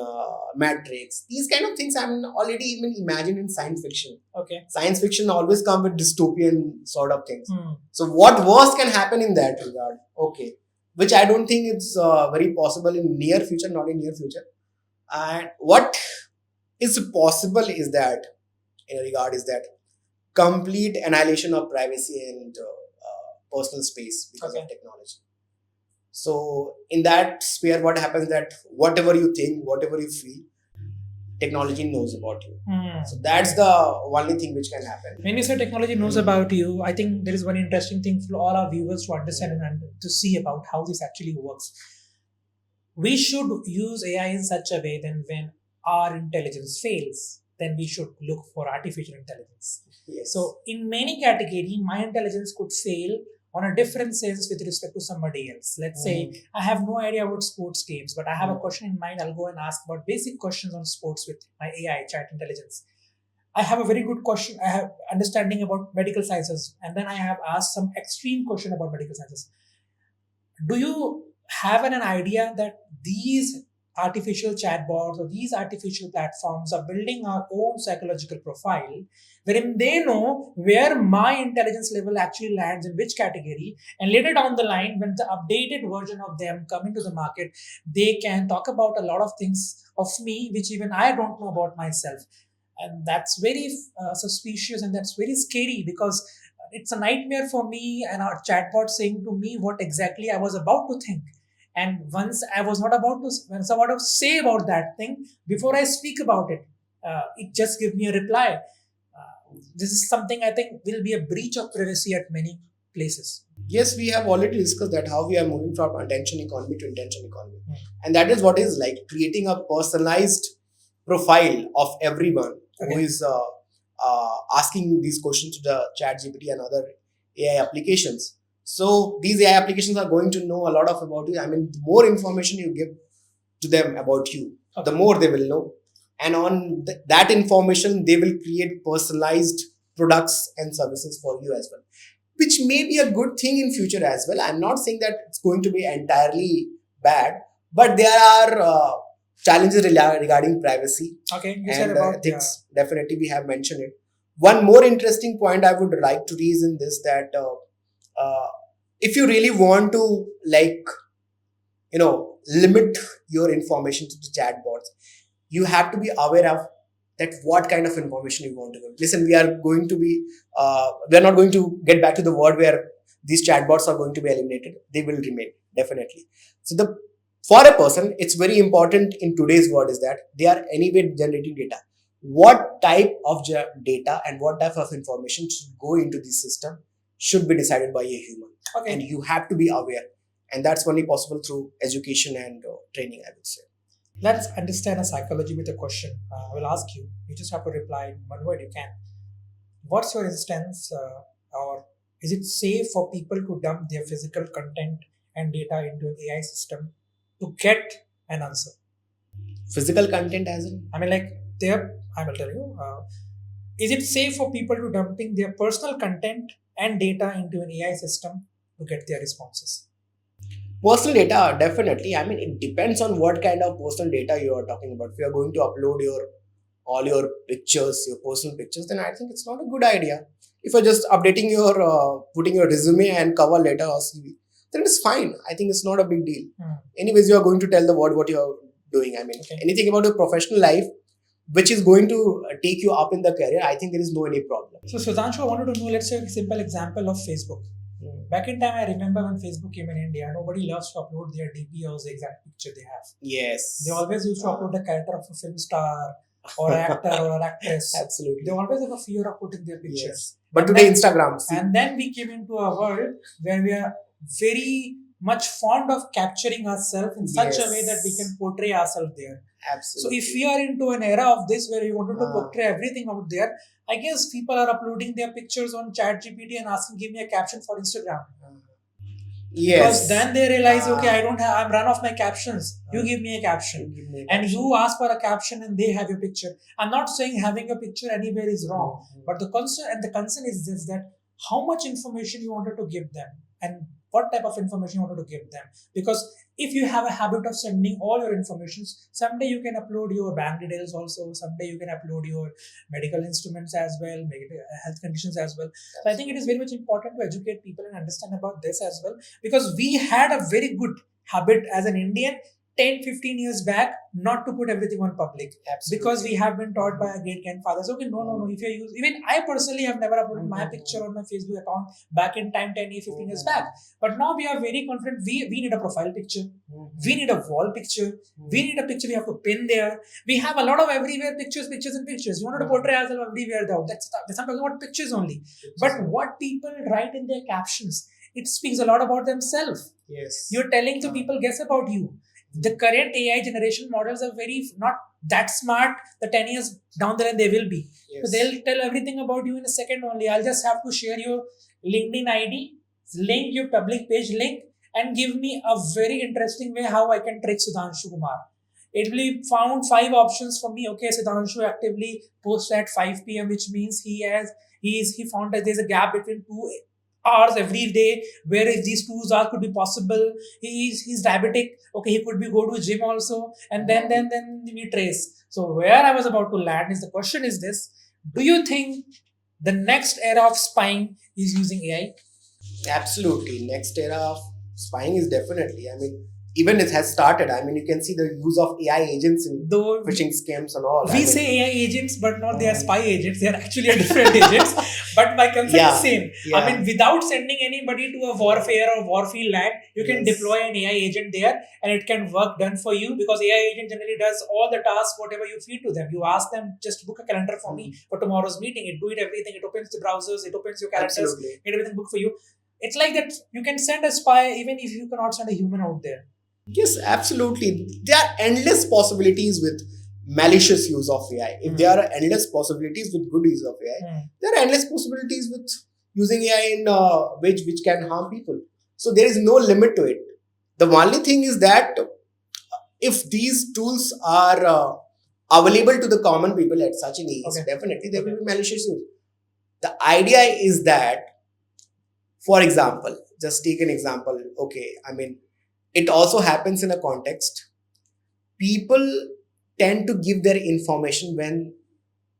Matrix. These kind of things I'm already even imagined in science fiction. Okay. Science fiction always come with dystopian sort of things. So what worse can happen in that regard? Okay. Which I don't think it's very possible in near future, not in near future. And what is possible is that, in a regard, is that complete annihilation of privacy and personal space because of technology. So in that sphere, what happens that whatever you think, whatever you feel, technology knows about you. So that's the only thing which can happen. When you say technology knows about you, I think there is one interesting thing for all our viewers to understand and to see about how this actually works. We should use AI in such a way that when our intelligence fails, then we should look for artificial intelligence. Yes. So in many categories, my intelligence could fail on a different sense with respect to somebody else. Let's say I have no idea about sports games, but I have a question in mind. I'll go and ask about basic questions on sports with my AI chat intelligence. I have a very good question. I have understanding about medical sciences, and then I have asked some extreme question about medical sciences. Do you have an idea that these artificial chatbots or these artificial platforms are building our own psychological profile, wherein they know where my intelligence level actually lands in which category, and later down the line, when the updated version of them come into the market, they can talk about a lot of things of me which even I don't know about myself. And that's very suspicious, and that's very scary because it's a nightmare for me and our chatbot saying to me what exactly I was about to think. And once I was not about to say about that thing, before I speak about it, it just gives me a reply. This is something I think will be a breach of privacy at many places. Yes, we have already discussed that how we are moving from attention economy to intention economy. And that is what is like creating a personalized profile of everyone who is asking these questions to the ChatGPT and other AI applications. So these AI applications are going to know a lot about you. The more information you give to them about you, the more they will know. And on that information, they will create personalized products and services for you as well, which may be a good thing in future as well. I'm not saying that it's going to be entirely bad, but there are challenges regarding privacy and ethics. Definitely, we have mentioned it. One more interesting point I would like to raise in this that if you really want to limit your information to the chatbots, you have to be aware of that what kind of information you want to give. Listen, we are not going to get back to the world where these chatbots are going to be eliminated. They will remain, definitely. So for a person, it's very important in today's world is that they are anyway generating data. What type of data and what type of information should go into the system should be decided by a human. And you have to be aware. And that's only possible through education and training, I would say. Let's understand a psychology with a question. I will ask you. You just have to reply in one word. You can. What's your instance, or is it safe for people to dump their physical content and data into an AI system to get an answer? Physical content as in? I mean, like, I will tell you. Is it safe for people to dumping their personal content and data into an AI system to get their responses? Personal data, definitely. I mean, it depends on what kind of personal data you are talking about. If you are going to upload all your pictures, your personal pictures, then I think it's not a good idea. If you're just updating putting your resume and cover letter or CV, then it's fine. I think it's not a big deal. Anyways, you are going to tell the world what you are doing. I mean, anything about your professional life, which is going to take you up in the career, I think there is no any problem. So, Sudhanshu, I wanted to know, let's say a simple example of Facebook. Back in time, I remember when Facebook came in India, nobody loves to upload their DP or the exact picture they have. Yes. They always used to upload the character of a film star or an actor or an actress. Absolutely. They always have a fear of putting their pictures. Yes. But today, Instagram. And then we came into a world where we are very much fond of capturing ourselves in such a way that we can portray ourselves there. Absolutely. So if we are into an era of this where we wanted to portray everything out there, I guess people are uploading their pictures on ChatGPT and asking, give me a caption for Instagram. Yes. Because then they realize, okay, I'm run off my captions. You give me a caption. And you ask for a caption and they have your picture. I'm not saying having a picture anywhere is wrong. But the concern is this, that how much information you wanted to give them and what type of information you wanted to give them. Because if you have a habit of sending all your information, someday you can upload your bank details also. Someday you can upload your medical instruments as well, health conditions as well. So I think it is very much important to educate people and understand about this as well. Because we had a very good habit as an Indian 10, 15 years back not to put everything on public. Absolutely. Because we have been taught by our great grandfathers, okay, no, if you use, even I personally have never uploaded my picture on my Facebook account back in time 10 years, 15 years back. But now we are very confident, we need a profile picture, we need a wall picture, we need a picture we have to pin there. We have a lot of everywhere pictures. You wanted to portray ourselves everywhere though. That's I'm talking about pictures only. But what people write in their captions, it speaks a lot about themselves. Yes. You're telling the people, guess about you. The current AI generation models are very not that smart. The 10 years down the line they will be. Yes. So they'll tell everything about you in a second only. I'll just have to share your LinkedIn ID, link your public page link, and give me a very interesting way how I can trick Sudhanshu Kumar. It will found 5 options for me. Okay, Sudhanshu actively posts at 5 p.m., which means he found that there's a gap between 2 hours every day where if these 2 hours could be possible. He's diabetic. Okay, he could be go to gym also, and then we trace. So where I was about to land is the question is this: do you think the next era of spying is using AI? Absolutely. Next era of spying is definitely. I mean, even it has started. I mean, you can see the use of AI agents in phishing scams and all. We say AI agents, but not they are spy agents. They are actually different agents. But my concern is same. Yeah. I mean, without sending anybody to a warfare or warfield land, you can deploy an AI agent there and it can work done for you, because AI agent generally does all the tasks, whatever you feed to them. You ask them, just book a calendar for me for tomorrow's meeting. It do it everything. It opens the browsers. It opens your calendars. Get everything booked for you. It's like that you can send a spy even if you cannot send a human out there. Yes, absolutely. There are endless possibilities with malicious use of AI. If there are endless possibilities with good use of AI, there are endless possibilities with using AI in which can harm people. So there is no limit to it. The only thing is that if these tools are available to the common people at such an age, definitely there will be malicious use. The idea is that, for example, just take an example. Okay, I mean, it also happens in a context. People tend to give their information when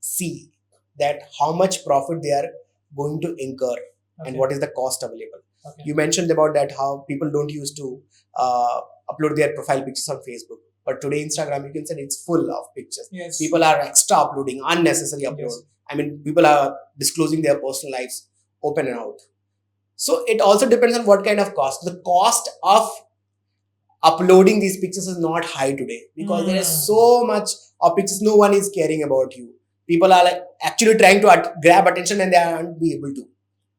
see that how much profit they are going to incur and what is the cost available. You mentioned about that how people don't used to upload their profile pictures on Facebook. But today Instagram, you can say it's full of pictures. Yes. People are extra uploading, unnecessary upload. Yes. I mean, people are disclosing their personal lives open and out. So it also depends on what kind of cost. The cost of uploading these pictures is not high today because there is so much of pictures. No one is caring about you. People are like actually trying to grab attention and they aren't be able to.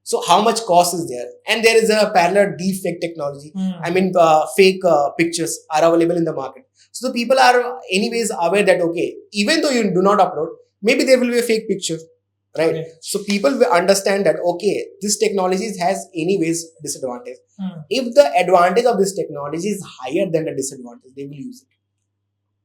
So how much cost is there? And there is a parallel deepfake technology. Fake pictures are available in the market. So the people are anyways aware that, okay, even though you do not upload, maybe there will be a fake picture, right? Okay. So people will understand that, okay, this technology has anyways disadvantage. If the advantage of this technology is higher than the disadvantage, they will use it.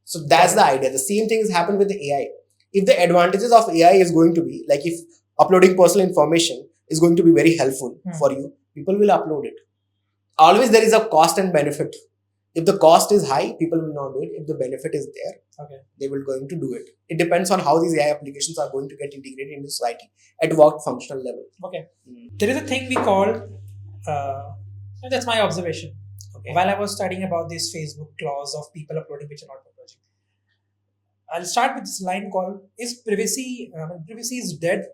So that's the idea. The same thing has happened with the AI. If the advantages of AI is going to be, like if uploading personal information is going to be very helpful for you, people will upload it. Always there is a cost and benefit. If the cost is high, people will not do it. If the benefit is there, they will going to do it. It depends on how these AI applications are going to get integrated into society at what functional level. Okay. There is a thing we call, and that's my observation. While I was studying about this Facebook clause of people uploading which are not uploading, I'll start with this line called, is privacy is dead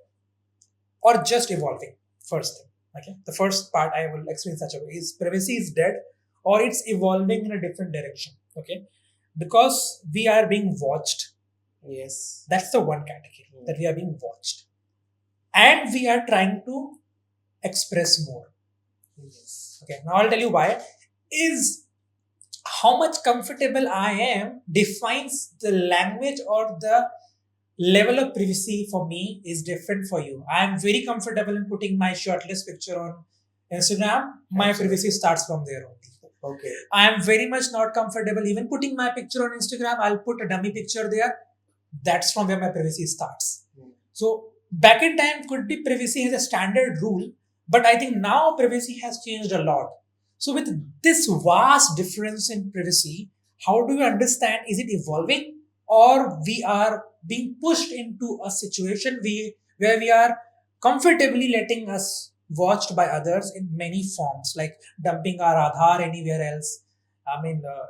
or just evolving? First thing. Okay. The first part I will explain such a way is privacy is dead or it's evolving in a different direction. Okay. Because we are being watched. Yes. That's the one category, that we are being watched. And we are trying to express more. Yes. Okay. Now I'll tell you why. Is how much comfortable I am defines the language or the level of privacy for me is different for you. I am very comfortable in putting my shirtless picture on Instagram. My privacy starts from there only. Okay. I am very much not comfortable even putting my picture on Instagram. I'll put a dummy picture there. That's from where my privacy starts. So back in time could be privacy has a standard rule, but I think now privacy has changed a lot. So with this vast difference in privacy, how do you understand, is it evolving or we are being pushed into a situation where we are comfortably letting us watched by others in many forms, like dumping our Aadhaar anywhere else.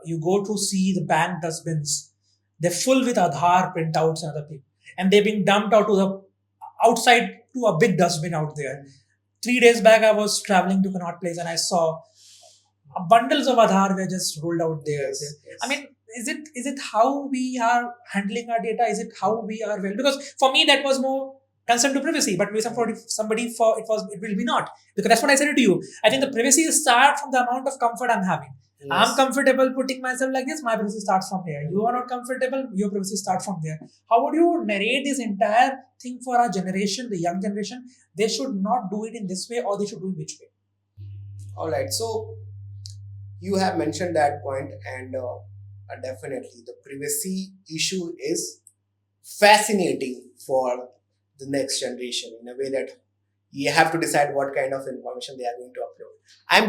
You go to see the bank dustbins, they're full with Aadhaar printouts and other people, and they're being dumped out to the outside to a big dustbin out there. 3 days back, I was traveling to Connaught Place and I saw bundles of Aadhaar were just rolled out there. Yes. Is it how we are handling our data? Is it how we are because for me that was more concerned to privacy, but with somebody it will be not, because that's what I said to you. I think the privacy starts from the amount of comfort I'm having. Yes. I'm comfortable putting myself like this, my privacy starts from here. You are not comfortable, your privacy starts from there. How would you narrate this entire thing for our generation, the young generation? They should not do it in this way, or they should do it which way? Alright, so you have mentioned that point, and definitely the privacy issue is fascinating for the next generation in a way that you have to decide what kind of information they are going to upload. I'm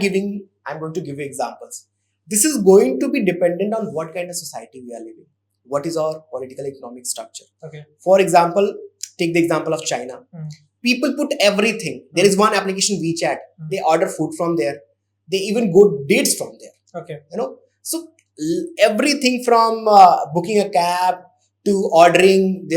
going to give you examples. This is going to be dependent on what kind of society we are living. What is our political economic structure? Okay. For example, take the example of China. People put everything. There is one application, WeChat. They order food from there. They even go dates from there. Okay. So everything from booking a cab to ordering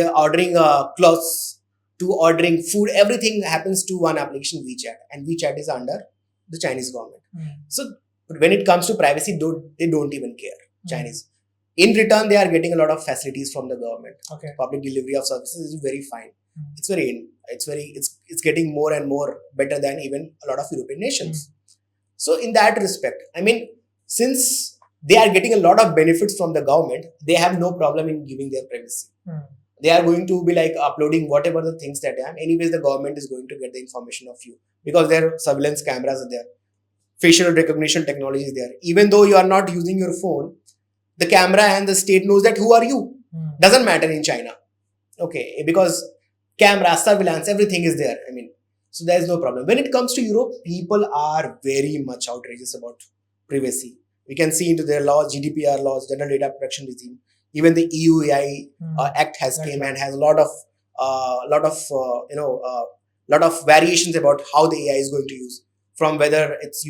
clothes to ordering food, everything happens to one application, WeChat, and WeChat is under the Chinese government. So when it comes to privacy, they don't even care. Chinese. In return, they are getting a lot of facilities from the government. Okay. Public delivery of services is very fine. It's getting more and more better than even a lot of European nations. So in that respect, since they are getting a lot of benefits from the government, they have no problem in giving their privacy. They are going to be like uploading whatever the things that they have. Anyways, the government is going to get the information of you because their surveillance cameras are there. Facial recognition technology is there. Even though you are not using your phone, the camera and the state knows that who are you. Doesn't matter in China. Okay, because camera, surveillance, everything is there. So there is no problem. When it comes to Europe, people are very much outrageous about privacy. We can see into their laws, GDPR laws, General Data Protection Regime. Even the EU AI Act has came and has a lot of variations about how the AI is going to use, from whether it's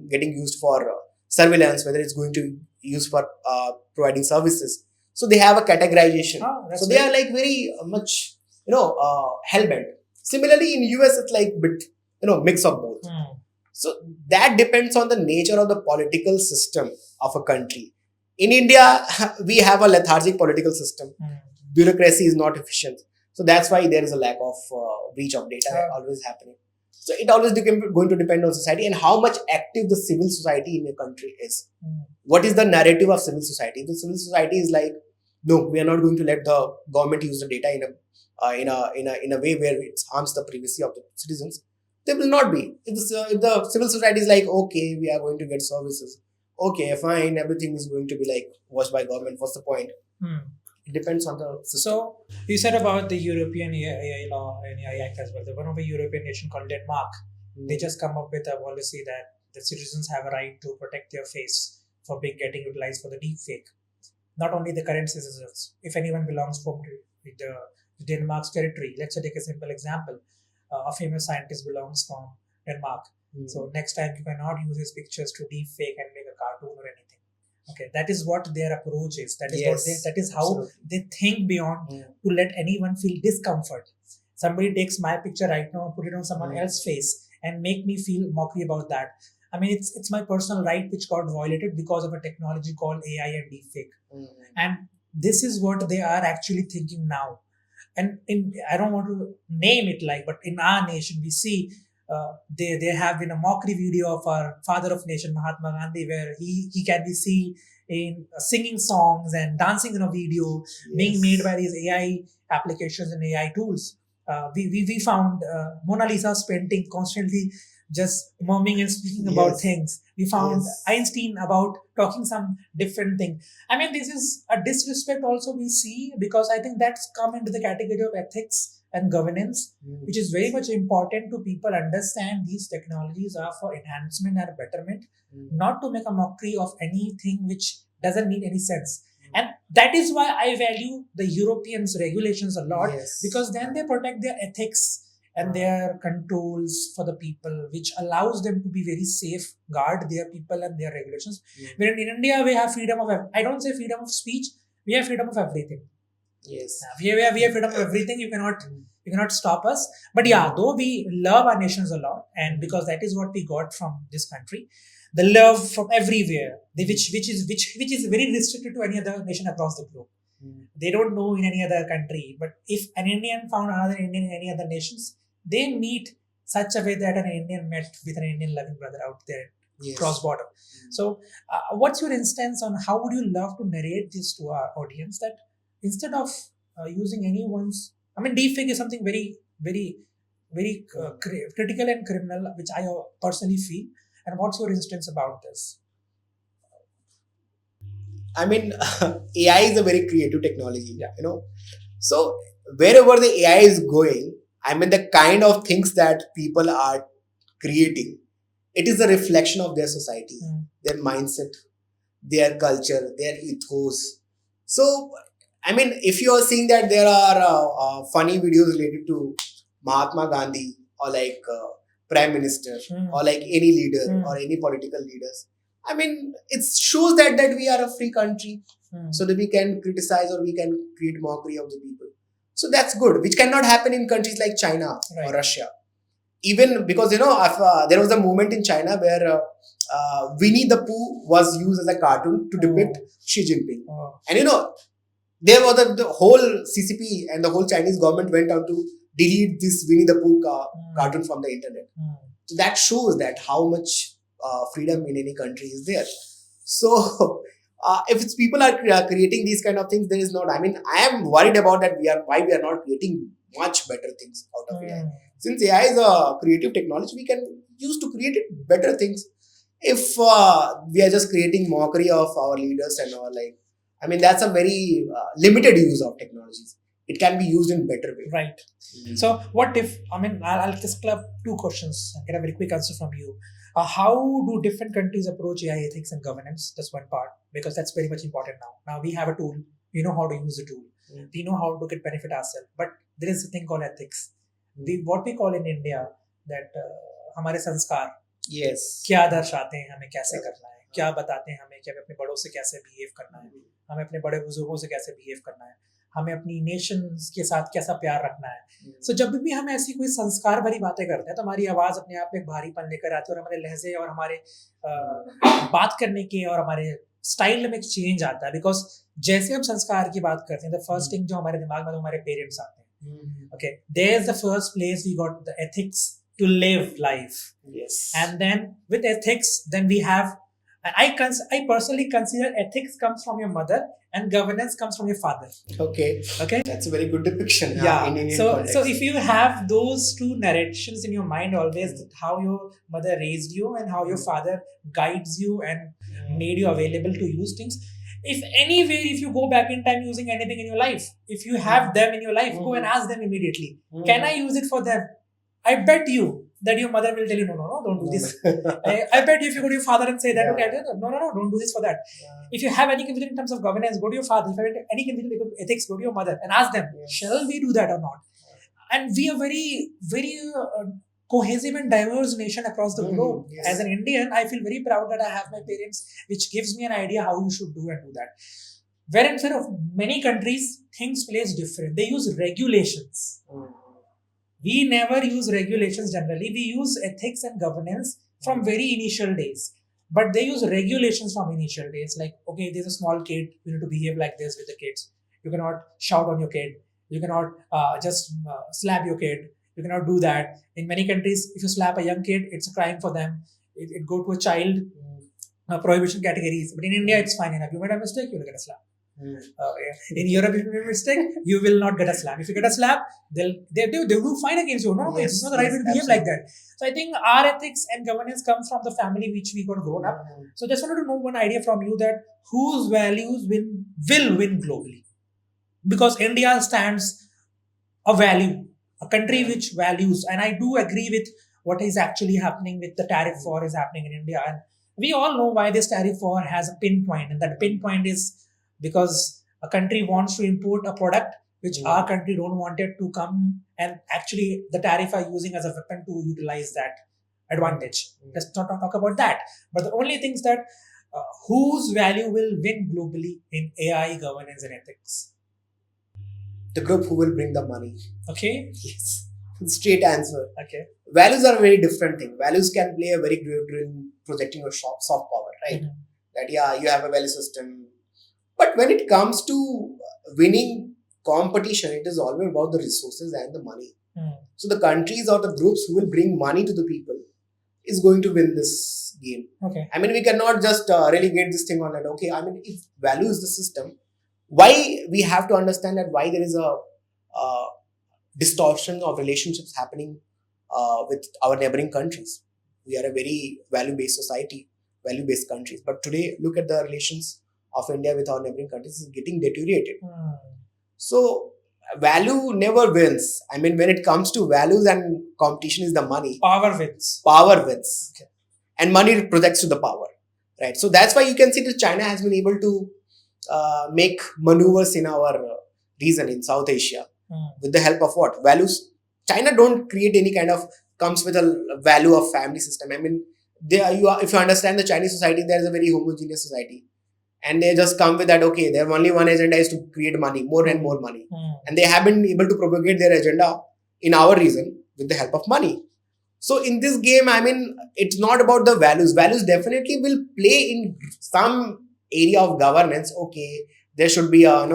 getting used for surveillance, whether it's going to be used for providing services. So they have a categorization. So they are like very much hell-bent. Similarly, in US, it's like bit mix of both. So that depends on the nature of the political system of a country. In India, we have a lethargic political system. Bureaucracy is not efficient. So that's why there is a lack of breach of data always happening. So it always going to depend on society and how much active the civil society in a country is. What is the narrative of civil society? The civil society is like, no, we are not going to let the government use the data in a way where it harms the privacy of the citizens. There will not be. If the civil society is like, okay, we are going to get services. Okay, fine, everything is going to be like watched by government. What's the point? It depends on the system. So you said about the European AI law and AI Act as well. The one of a European nation called Denmark, they just come up with a policy that the citizens have a right to protect their face for getting utilized for the deep fake. Not only the current citizens, if anyone belongs from the Denmark's territory, let's say take a simple example, a famous scientist belongs from Denmark. So next time you cannot use his pictures to deep fake and make a cartoon or anything. Okay, that is what their approach is. That is how Absolutely. they think beyond to let anyone feel discomfort. Somebody takes my picture right now, put it on someone else's face, and make me feel mockery about that. I mean, it's my personal right which got violated because of a technology called AI and deepfake. And this is what they are actually thinking now. And I don't want to name it but in our nation we see there have been a mockery video of our father of nation Mahatma Gandhi where he can be seen in singing songs and dancing in a video being made by these AI applications and AI tools. We found Mona Lisa's painting constantly just murmuring and speaking about things. We found Einstein about talking some different thing. I mean, this is a disrespect also we see, because I think that's come into the category of ethics and governance, which is very much important to people understand these technologies are for enhancement and betterment, not to make a mockery of anything which doesn't make any sense. And that is why I value the Europeans' regulations a lot, because then they protect their ethics and their controls for the people, which allows them to be very safe, guard their people and their regulations. Where in India, we have freedom of, I don't say freedom of speech, we have freedom of everything. Yes. We have freedom of everything. You cannot stop us. But yeah, though we love our nations a lot, and because that is what we got from this country, the love from everywhere, which is very restricted to any other nation across the globe. They don't know in any other country. But if an Indian found another Indian in any other nations, they meet such a way that an Indian met with an Indian loving brother out there cross border. So, what's your instance on how would you love to narrate this to our audience, that instead of using anyone's, I mean, deepfake is something very, very, very critical and criminal, which I personally feel. And what's your instance about this? I mean, AI is a very creative technology, So wherever the AI is going, I mean, the kind of things that people are creating, it is a reflection of their society, their mindset, their culture, their ethos. So, I mean, if you are seeing that there are funny videos related to Mahatma Gandhi or Prime Minister or any leader or any political leaders, I mean, it shows that we are a free country, so that we can criticize or we can create mockery of the people. So that's good, which cannot happen in countries like China or Russia. Even because, there was a movement in China where Winnie the Pooh was used as a cartoon to depict Xi Jinping. And, there was the whole CCP and the whole Chinese government went out to delete this Winnie the Pooh cartoon from the internet. So that shows that how much freedom in any country is there. So if it's people are creating these kind of things, there is not. I mean, I am worried about that. Why we are not creating much better things out of AI. Since AI is a creative technology, we can use to create better things. If we are just creating mockery of our leaders and all, I mean, that's a very limited use of technologies. It can be used in better way. Right. So what if, I mean, I'll just club two questions and get a very quick answer from you. How do different countries approach AI ethics and governance? That's one part, because that's very much important now. Now we have a tool. We know how to use the tool. We know how to get benefit ourselves. But there is a thing called ethics. What we call in India that हमारे संस्कार क्या दर्शाते हैं, हमें कैसे करना है, क्या बताते हैं हमें कि हमें अपने बड़ों से कैसे बिहेव करना है, हमें अपने बड़े बुजुर्गों से कैसे बिहेव करना है, हमें अपनी नेशंस के साथ कैसा प्यार रखना है. सो जब भी हम ऐसी कोई संस्कार भरी बातें करते हैं तो हमारी आवाज अपने आप में भारीपन लेकर आती है और हमारे लहजे और हमारे बात करने के और हमारे स्टाइल में चेंज आता है. बिकॉज जैसे हम संस्कार की बात करते हैं, द फर्स्ट थिंग जो हमारे दिमाग में हमारे पेरेंट्स आते हैं. Okay, there's the first place we got the ethics to live life. Yes. And then with ethics, then we have, I personally consider ethics comes from your mother and governance comes from your father. Okay. Okay. That's a very good depiction. Yeah. In Indian So context. so if you have those two narrations in your mind always, that how your mother raised you and how your father guides you and made you available to use things. If anywhere, if you go back in time using anything in your life, if you have them in your life, go and ask them immediately. Can I use it for them? I bet you that your mother will tell you, no, don't do this. I bet you if you go to your father and say that, okay, no, don't do this for that. If you have any confusion in terms of governance, go to your father. If you have any confusion in ethics, go to your mother and ask them, shall we do that or not? And we are very, very cohesive and diverse nation across the globe. Yes. As an Indian, I feel very proud that I have my parents, which gives me an idea how you should do and do that. Where instead of many countries, things plays different. They use regulations. We never use regulations generally. We use ethics and governance from very initial days. But they use regulations from initial days. Like, okay, there's a small kid, you need to behave like this with the kids. You cannot shout on your kid. You cannot just slap your kid. You cannot do that. In many countries, if you slap a young kid, it's a crime for them. It go to a child prohibition categories. But in India, it's fine enough. You made a mistake, you'll get a slap. In Europe, if you make a mistake, you will not get a slap. If you get a slap, they will fine against you. No, it's not the right way to behave like that. So I think our ethics and governance comes from the family which we got grown up. So just wanted to know one idea from you that whose values will win globally. Because India stands a value, a country which values, and I do agree with what is actually happening with the tariff war is happening in India. And we all know why this tariff war has a pinpoint, and that pinpoint is because a country wants to import a product which our country don't want it to come, and actually the tariff are using as a weapon to utilize that advantage. Let's not talk about that. But the only things that whose value will win globally in AI, governance and ethics? The group who will bring the money. Okay. Yes. Straight answer. Okay. Values are a very different thing. Values can play a very great role in projecting your soft power, right? That you have a value system. But when it comes to winning competition, it is always about the resources and the money. So the countries or the groups who will bring money to the people is going to win this game. Okay. I mean, we cannot just relegate this thing on that. Okay, I mean, if value is the system, why we have to understand that why there is a distortion of relationships happening with our neighboring countries. We are a very value-based society, value-based countries. But today, look at the relations of India with our neighboring countries is getting deteriorated. So value never wins. I mean, when it comes to values and competition is the money. Power wins. Power wins. Okay. And money projects to the power. Right. So that's why you can see that China has been able to make maneuvers in our region in South Asia with the help of what? Values. China don't create any kind of, comes with a value of family system. I mean, if you understand the Chinese society, there is a very homogeneous society. And they just come with that, okay, their only one agenda is to create money, more and more money. And they have been able to propagate their agenda in our region with the help of money. So in this game, I mean, it's not about the values. Values definitely will play in some area of governance. Okay, there should be a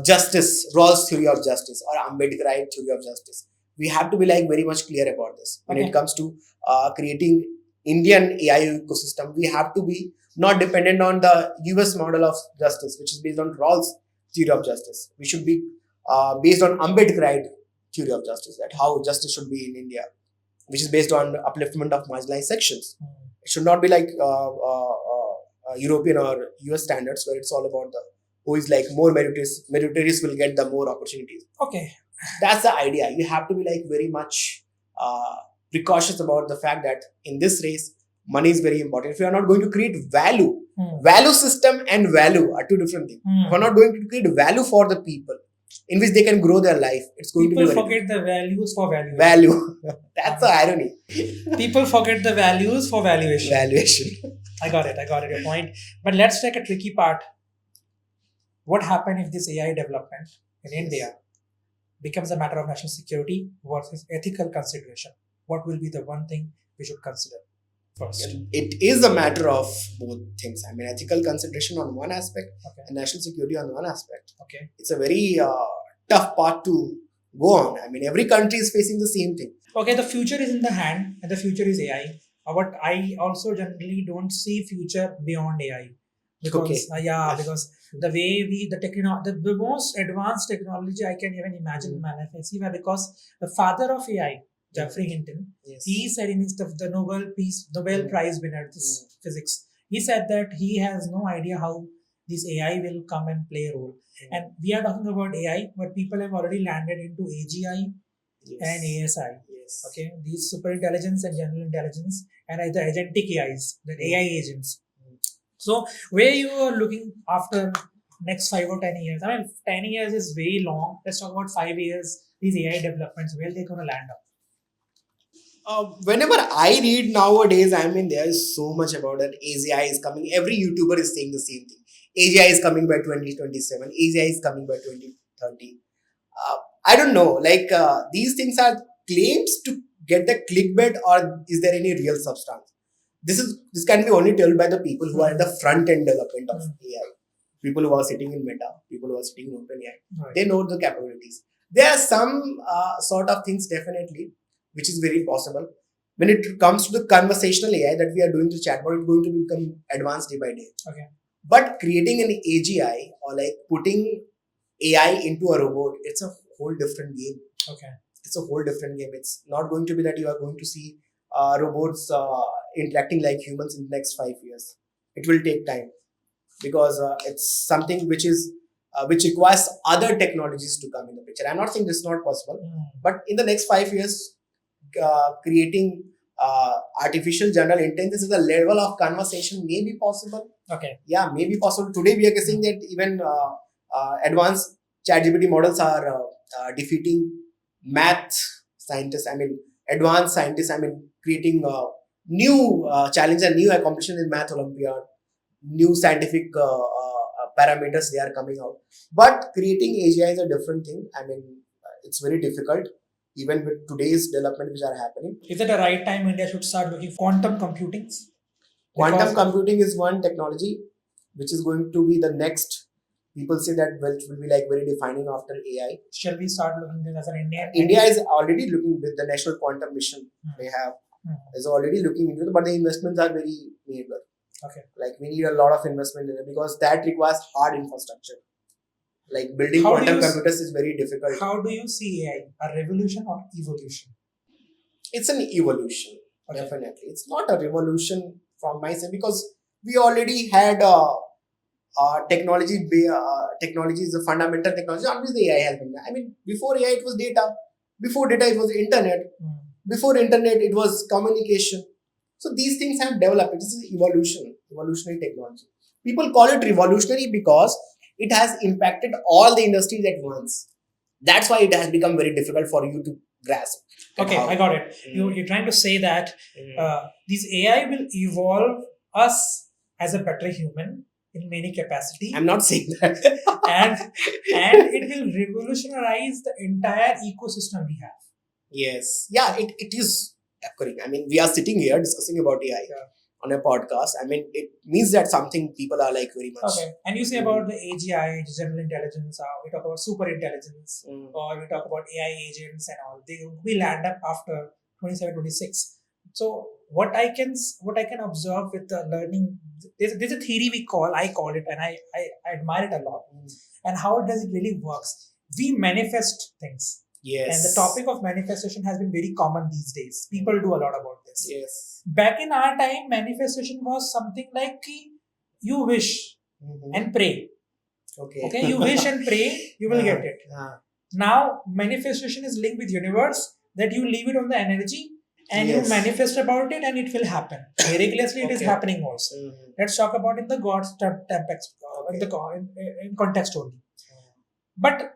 justice, Rawls theory of justice or 𝐻𝐸𝐿 theory of justice. We have to be like very much clear about this. When it comes to creating Indian AI ecosystem, we have to be not dependent on the US model of justice, which is based on Rawls theory of justice. We should be based on 𝐻𝐸𝐿 theory of justice, that how justice should be in India, which is based on upliftment of marginalized sections. It should not be like European or US standards where it's all about the who is like more meritorious will get the more opportunities. Okay. That's the idea. You have to be like very much precautious about the fact that in this race, money is very important. If you are not going to create value, value system and value are two different things. If you are not going to create value for the people in which they can grow their life, it's going people to be forget the values for valuation. Value. That's the irony. People forget the values for valuation. Valuation. I got it. Your point. But let's take a tricky part. What happens if this AI development in India becomes a matter of national security versus ethical consideration? What will be the one thing we should consider first? It is a matter of both things. I mean, ethical consideration on one aspect and national security on one aspect. Okay. It's a very tough part to go on. I mean, every country is facing the same thing. Okay, the future is in the hand, and the future is AI. But I also generally don't see future beyond AI Okay. because because the way the most advanced technology I can even imagine manifesting, because the father of AI, Geoffrey Hinton, Yes. he said in his the Nobel Prize winner this physics, he said that he has no idea how this AI will come and play a role. And we are talking about AI, but people have already landed into AGI and ASI. Yes. Okay, these super intelligence and general intelligence and the agentic AIs, the AI agents. So where you are looking after next 5 or 10 years? I mean, 10 years is very long. Let's talk about 5 years. These AI developments, where they're gonna land up? Whenever I read nowadays, I mean, there is so much about that. AGI is coming. Every YouTuber is saying the same thing. AGI is coming by 2027. AGI is coming by 2030. I don't know. Like these things are claims to get the clickbait, or is there any real substance? This can be only told by the people who are at the front end development of AI. People who are sitting in Meta, people who are sitting in OpenAI, Right. they know the capabilities. There are some sort of things definitely which is very possible. When it comes to the conversational AI that we are doing to chatbot, it's going to become advanced day by day. Okay. But creating an AGI or like putting AI into a robot, it's a whole different game. Okay. It's a whole different game. It's not going to be that you are going to see robots interacting like humans in the next 5 years. It will take time because it's something which requires other technologies to come in the picture. I'm not saying this is not possible, but in the next 5 years, creating artificial general intelligence is a level of conversation may be possible. Okay. Yeah, maybe possible. Today we are guessing that even advanced ChatGPT models are defeating math scientists. I mean, advanced scientists. I mean, creating new challenge and new accomplishment in math Olympiad. New scientific parameters they are coming out. But creating AGI is a different thing. I mean, it's very difficult. Even with today's development which are happening. Is it the right time India should start looking for quantum computing? Quantum computing is one technology which is going to be the next. People say that will be like very defining after AI. Shall we start looking at this as an Indian? India is already looking with the National Quantum Mission. They have is already looking into it, but the investments are very meager. Okay. Like we need a lot of investment in it because that requires hard infrastructure. Like building How do quantum you computers is very difficult. How do you see AI? A revolution or evolution? It's an evolution, Okay. definitely. It's not a revolution from my side because we already had technology. Technology is a fundamental technology on which the AI has been. I mean, before AI it was data. Before data it was internet. Before internet it was communication. So these things have developed. This is evolution, evolutionary technology. People call it revolutionary because it has impacted all the industries at once. That's why it has become very difficult for you to grasp. Okay, I got it. You're trying to say that this AI will evolve us as a better human in many capacity. I'm not saying that. and it will revolutionize the entire ecosystem we have. Yes. Yeah, it is occurring. I mean, we are sitting here discussing about AI on a podcast. I mean, it means that something people are like very much. Okay. And you say about the AGI, general intelligence, we talk about super intelligence, or we talk about AI agents and all. They will land up after 27, 26. So what I can observe with the learning, there's a theory I call it, and I admire it a lot. And how does it really works? We manifest things. Yes. And the topic of manifestation has been very common these days. People do a lot about this. Yes. Back in our time, manifestation was something like you wish and pray. Okay, you wish and pray, you will get it. Now, manifestation is linked with universe, that you leave it on the energy and you manifest about it and it will happen. Miraculously, it is happening also. Let's talk about in the God's in context only. But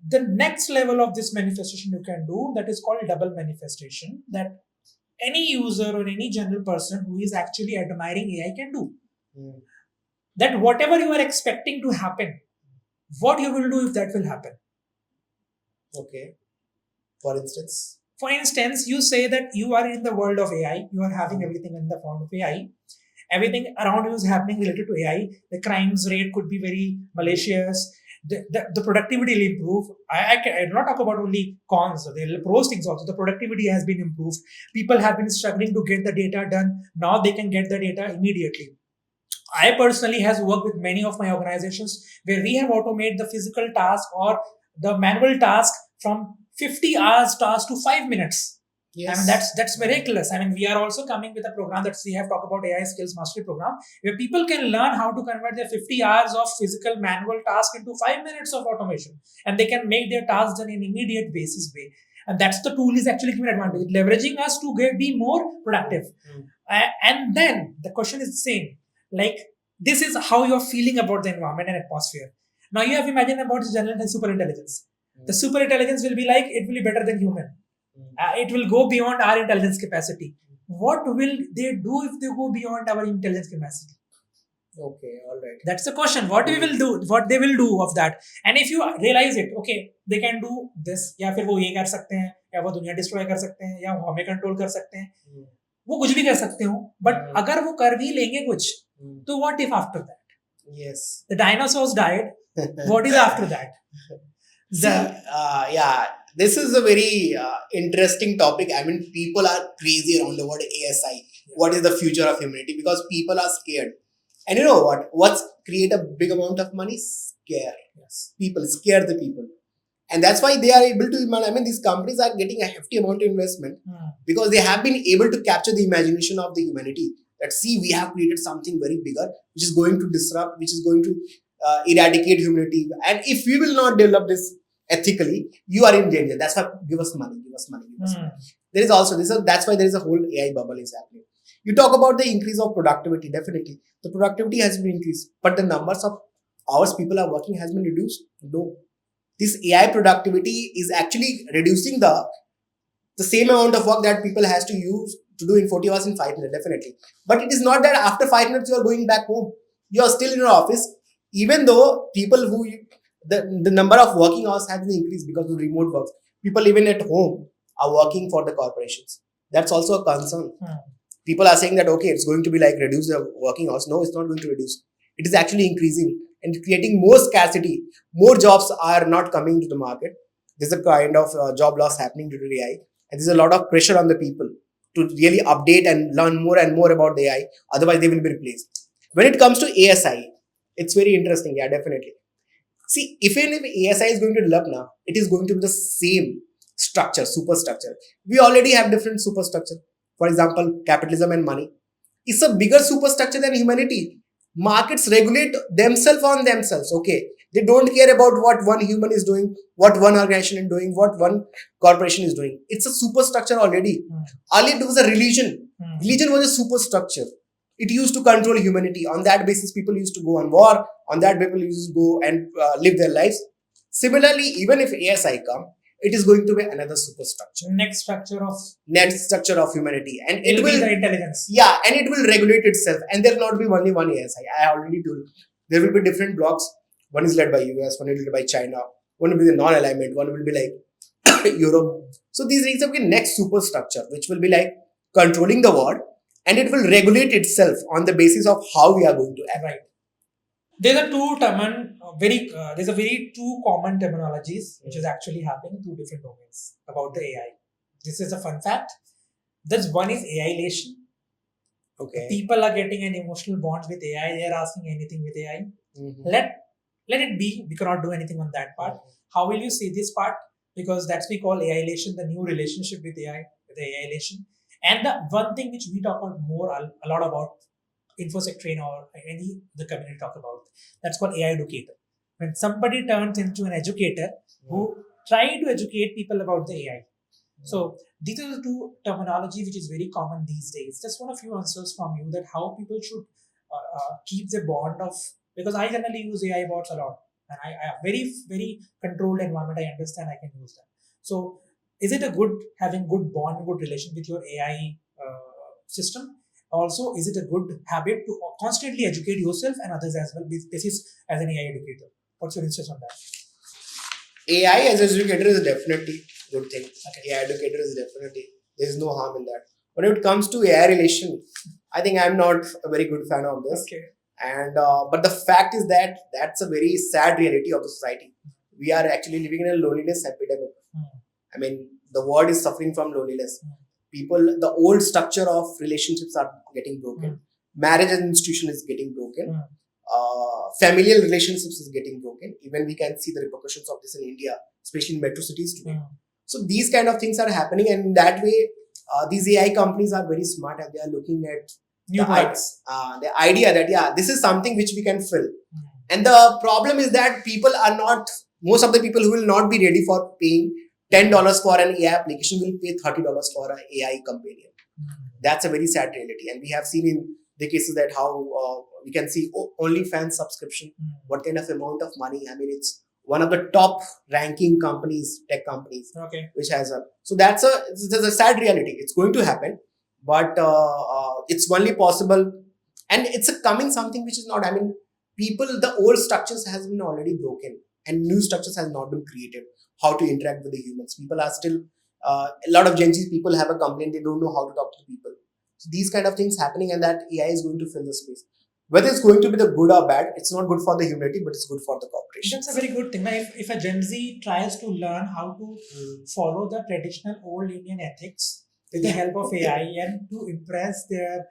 the next level of this manifestation you can do, that is called double manifestation, that any user or any general person who is actually admiring AI can do. That whatever you are expecting to happen, what you will do if that will happen. Okay. For instance, you say that you are in the world of AI, you are having everything in the form of AI. Everything around you is happening related to AI. The crimes rate could be very malicious. the productivity will improve. I do not talk about only cons, there are pros things also. The productivity has been improved. People have been struggling to get the data done. Now they can get the data immediately. I personally has worked with many of my organizations where we have automated the physical task or the manual task from 50 hours task to 5 minutes. Yes. I mean, that's miraculous. I mean, we are also coming with a program that we have talked about, AI Skills Mastery Program, where people can learn how to convert their 50 hours of physical manual task into 5 minutes of automation, and they can make their tasks done in immediate basis way. And that's the tool is actually giving advantage, leveraging us to be more productive. And then the question is the same. Like, this is how you're feeling about the environment and atmosphere. Now you have imagined about general and super intelligence. The super intelligence will be like, it will be better than human. It will go beyond our intelligence capacity. What will they do if they go beyond our intelligence capacity? Okay, all right. That's the question. What we will do, what they will do of that. And if you realize it, okay, they can do this, या फिर वो ये कर सकते हैं, या वो दुनिया डिस्ट्रॉय कर सकते हैं, या वो हमें कंट्रोल कर सकते हैं, वो कुछ भी कर सकते हो. बट अगर वो कर भी लेंगे कुछ, तो what if after that? Yes. The dinosaurs died. What is after that? Yeah, this is a very interesting topic. I mean, people are crazy around the word ASI. What is the future of humanity? Because people are scared. And you know what? What's create a big amount of money? Scare. Yes. People, scare the people. And that's why they are able to, I mean, these companies are getting a hefty amount of investment because they have been able to capture the imagination of the humanity. That see, we have created something very bigger, which is going to disrupt, which is going to eradicate humanity. And if we will not develop this ethically, you are in danger. That's why give us money, give us money, give us money. There is also this. That's why there is a whole AI bubble is happening. You talk about the increase of productivity. Definitely, the productivity has been increased, but the numbers of hours people are working has been reduced. No, this AI productivity is actually reducing the same amount of work that people has to use to do in 40 hours in 5 minutes. Definitely, but it is not that after 5 minutes you are going back home. You are still in your office, even though people who the number of working hours has been increased because of remote work. People even at home are working for the corporations. That's also a concern. People are saying that, okay, it's going to be like reduce the working hours. No, it's not going to reduce. It is actually increasing and creating more scarcity. More jobs are not coming to the market. There's a kind of job loss happening due to AI. And there's a lot of pressure on the people to really update and learn more and more about the AI. Otherwise, they will be replaced. When it comes to ASI, it's very interesting. Yeah, definitely. See, even if ASI is going to develop now, it is going to be the same structure, superstructure. We already have different superstructure. For example, capitalism and money. It's a bigger superstructure than humanity. Markets regulate themselves on themselves. Okay. They don't care about what one human is doing, what one organization is doing, what one corporation is doing. It's a superstructure already. Earlier it was a religion. Religion was a superstructure. It used to control humanity. On that basis, people used to go on war. On that, people used to go and live their lives. Similarly, even if ASI come, it is going to be another superstructure. Next structure of humanity. And it will be the intelligence. Yeah, and it will regulate itself. And there will not be only one ASI. I already told you. There will be different blocks. One is led by US, one is led by China, one will be the non-alignment, one will be like Europe. So these things will be next superstructure, which will be like controlling the world, and it will regulate itself on the basis of how we are going to act. Right. There's a very two common terminologies which is actually happening in two different domains about the AI. This is a fun fact. This one is AI-lation. Okay. People are getting an emotional bond with AI. They are asking anything with AI. Let it be. We cannot do anything on that part. How will you say this part? Because that's we call AI-lation, the new relationship with AI, with the AI-lation. And the one thing which we talk about a lot about, InfoSec train or any the community talk about, that's called AI educator. When somebody turns into an educator who try to educate people about the AI. So these are the two terminology which is very common these days. Just want a few answers from you that how people should keep the bond of, because I generally use AI bots a lot and I have very, very controlled environment. I understand I can use them. So is it a good having good bond, good relation with your AI system? Also, is it a good habit to constantly educate yourself and others as well? This is as an AI educator. What's your insight on that? AI as an educator is definitely a good thing. Okay. AI educator is definitely, there is no harm in that. When it comes to AI relation, I think I'm not a very good fan of this. Okay. And but the fact is that that's a very sad reality of the society. We are actually living in a loneliness epidemic. I mean, the world is suffering from loneliness. People, the old structure of relationships are getting broken. Marriage as an institution is getting broken. Familial relationships is getting broken. Even we can see the repercussions of this in India, especially in metro cities today. So these kind of things are happening, and in that way, these AI companies are very smart, and they are looking at New products. the idea that this is something which we can fill. And the problem is that people are not. Most of the people who will not be ready for paying $10 for an AI application will pay $30 for an AI companion. That's a very sad reality, and we have seen in the cases that how we can see OnlyFans subscription, what kind of amount of money. I mean, it's one of the top ranking companies, tech companies, which has a. So that's a sad reality. It's going to happen, but it's only possible, and it's a coming something which is not. I mean, the old structures has been already broken, and new structures has not been created. How to interact with the humans? People are still a lot of Gen Z people have a complaint. They don't know how to talk to people. So these kind of things happening, and that AI is going to fill the space. Whether it's going to be the good or bad, it's not good for the humanity, but it's good for the corporation. That's a very good thing. If a Gen Z tries to learn how to follow the traditional old Indian ethics with the help of AI and to impress their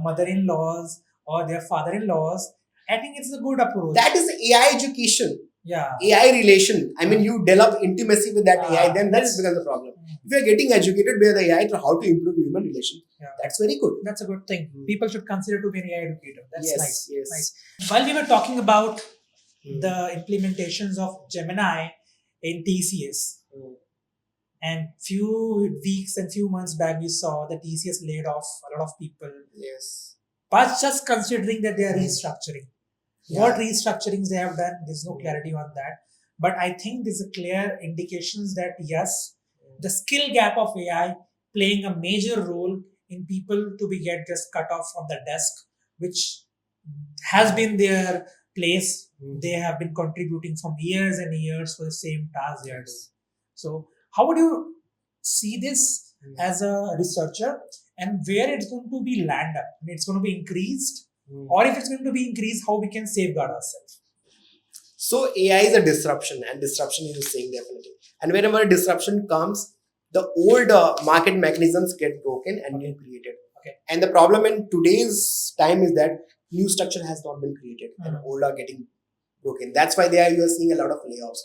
mother-in-laws or their father-in-laws, I think it's a good approach. That is AI education. Yeah. AI relation. I mean, you develop intimacy with that AI, then that becomes a problem. If you are getting educated by the AI to how to improve human relations, that's very good. That's a good thing. People should consider to be an AI educator. That's nice. Yes. Nice. While we were talking about the implementations of Gemini in TCS, and few weeks and few months back, we saw that TCS laid off a lot of people. Yes. But just considering that they are restructuring. What restructurings they have done, there's no clarity on that. But I think there's a clear indications that yes, the skill gap of AI playing a major role in people to be get just cut off from the desk, which has been their place. They have been contributing from years and years for the same task. So how would you see this as a researcher, and where it's going to be land up? I mean, it's going to be increased. Or if it's going to be increased, how we can safeguard ourselves? So AI is a disruption, and disruption is a saying definitely. And whenever a disruption comes, the old market mechanisms get broken and new created. And the problem in today's time is that new structure has not been created, and old are getting broken. That's why you are seeing a lot of layoffs.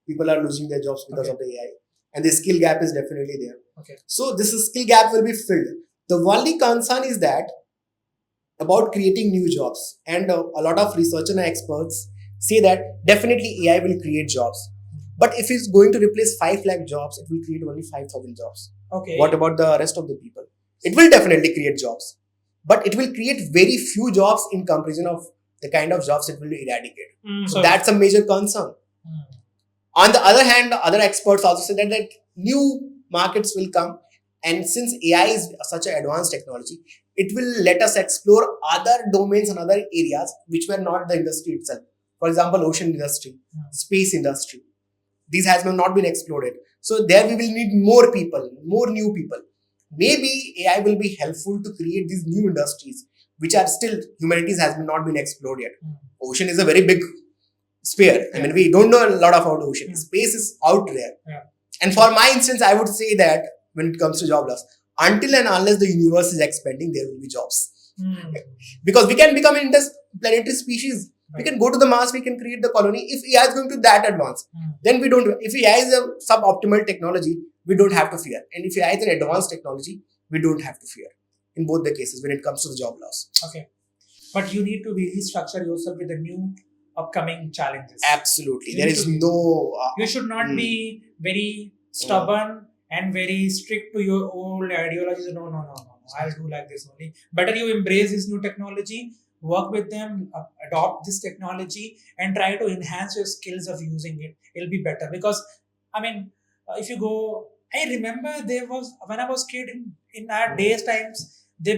People are losing their jobs because of the AI, and the skill gap is definitely there. So this skill gap will be filled. The only concern is that about creating new jobs, and a lot of researchers and experts say that definitely AI will create jobs, but if it's going to replace 5 lakh jobs, it will create only 5,000 jobs. What about the rest of the people? It will definitely create jobs, but it will create very few jobs in comparison of the kind of jobs it will eradicate. So that's a major concern. On the other hand, other experts also say that new markets will come, and since AI is such an advanced technology, it will let us explore other domains and other areas which were not the industry itself. For example, ocean industry, space industry. These has not been explored. So there we will need more people, more new people. Maybe AI will be helpful to create these new industries, which are still humanities has not been explored yet. Ocean is a very big sphere. I mean, we don't know a lot about ocean. Space is out there. And for my instance, I would say that when it comes to job loss, until and unless the universe is expanding, there will be jobs. Because we can become an interplanetary species. We can go to the Mars, we can create the colony. If AI is going to that advanced, then we don't. If AI is a suboptimal technology, we don't have to fear. And if AI is an advanced technology, we don't have to fear. In both the cases, when it comes to the job loss. But you need to restructure yourself with the new upcoming challenges. Absolutely. There is no... you should not be very stubborn and very strict to your old ideologies. No. I'll do like this only. Better you embrace this new technology, work with them, adopt this technology, and try to enhance your skills of using it. It'll be better. Because, I mean, if you go... I remember there was, when I was kid, in our days times, the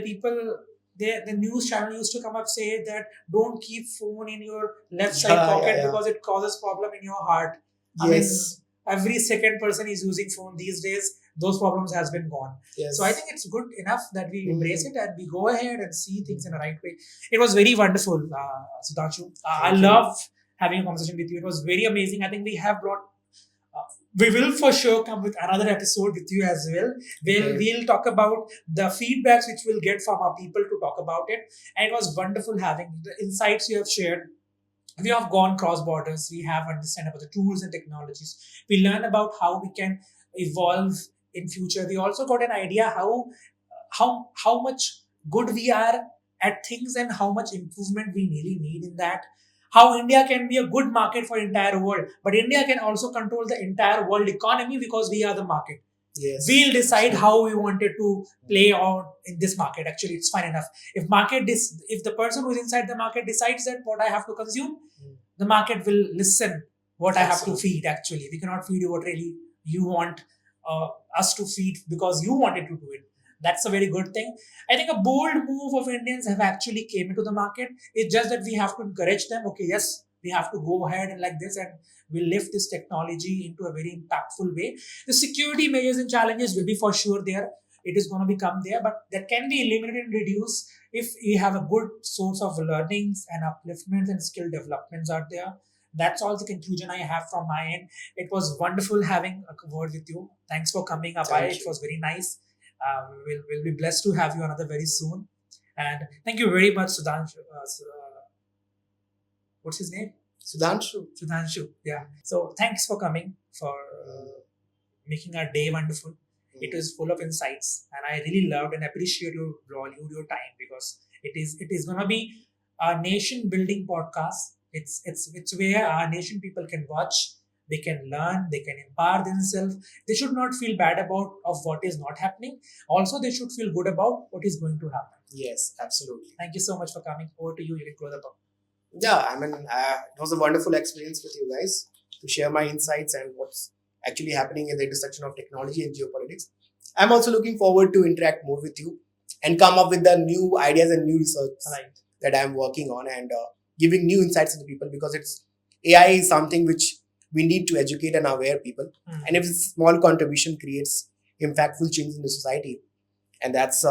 news channel used to come up say that don't keep phone in your left side pocket because it causes problem in your heart. I mean, every second person is using phone these days. those problems has been gone. Yes. So I think it's good enough that we embrace it and we go ahead and see things in the right way. It was very wonderful, Sudhanshu. I love having a conversation with you. It was very amazing. I think we have brought. We will for sure come with another episode with you as well. We'll talk about the feedbacks which we'll get from our people to talk about it. And it was wonderful having the insights you have shared. We have gone cross borders. We have understand about the tools and technologies. We learn about how we can evolve in future. We also got an idea how much good we are at things and how much improvement we really need in that. How India can be a good market for entire world, but India can also control the entire world economy because we are the market. Yes. We'll decide how we wanted to play on in this market. Actually, it's fine enough. If the person who's inside the market decides that what I have to consume, the market will listen what I have to feed. Actually, we cannot feed you what really you want us to feed because you wanted to do it. That's a very good thing. I think a bold move of Indians have actually came into the market. It's just that we have to encourage them. Okay, yes, we have to go ahead and like this and we'll lift this technology into a very impactful way. The security measures and challenges will be for sure there. It is going to become there, but that can be eliminated and reduced if we have a good source of learnings and upliftments and skill developments out there. That's all the conclusion I have from my end. It was wonderful having a word with you. Thanks for coming up. It was very nice. We'll be blessed to have you another very soon. And thank you very much, Sudhanshu. What's his name? Sudhanshu. Yeah. So thanks for coming, for making our day wonderful. It was full of insights, and I really loved and appreciate your time because it is gonna be a nation building podcast. It's where our nation people can watch. They can learn, they can empower themselves. They should not feel bad about of what is not happening. Also, they should feel good about what is going to happen. Yes, absolutely. Thank you so much for coming. Over to you. You can close the book. Yeah, I mean, it was a wonderful experience with you guys to share my insights and what's actually happening in the intersection of technology and geopolitics. I'm also looking forward to interact more with you and come up with the new ideas and new research that I'm working on and giving new insights to the people because AI is something which we need to educate and aware people. And if a small contribution creates impactful change in the society, and that's,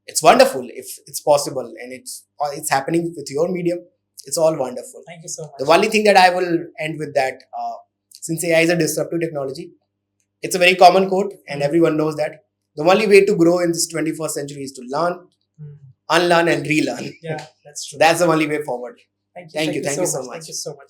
it's wonderful if it's possible and it's happening with your medium. It's all wonderful. Thank you so much. The only thing that I will end with that, since AI is a disruptive technology, it's a very common quote and everyone knows that. The only way to grow in this 21st century is to learn, unlearn and relearn. Yeah, that's true. That's the only way forward. Thank you so much. Thank you so much.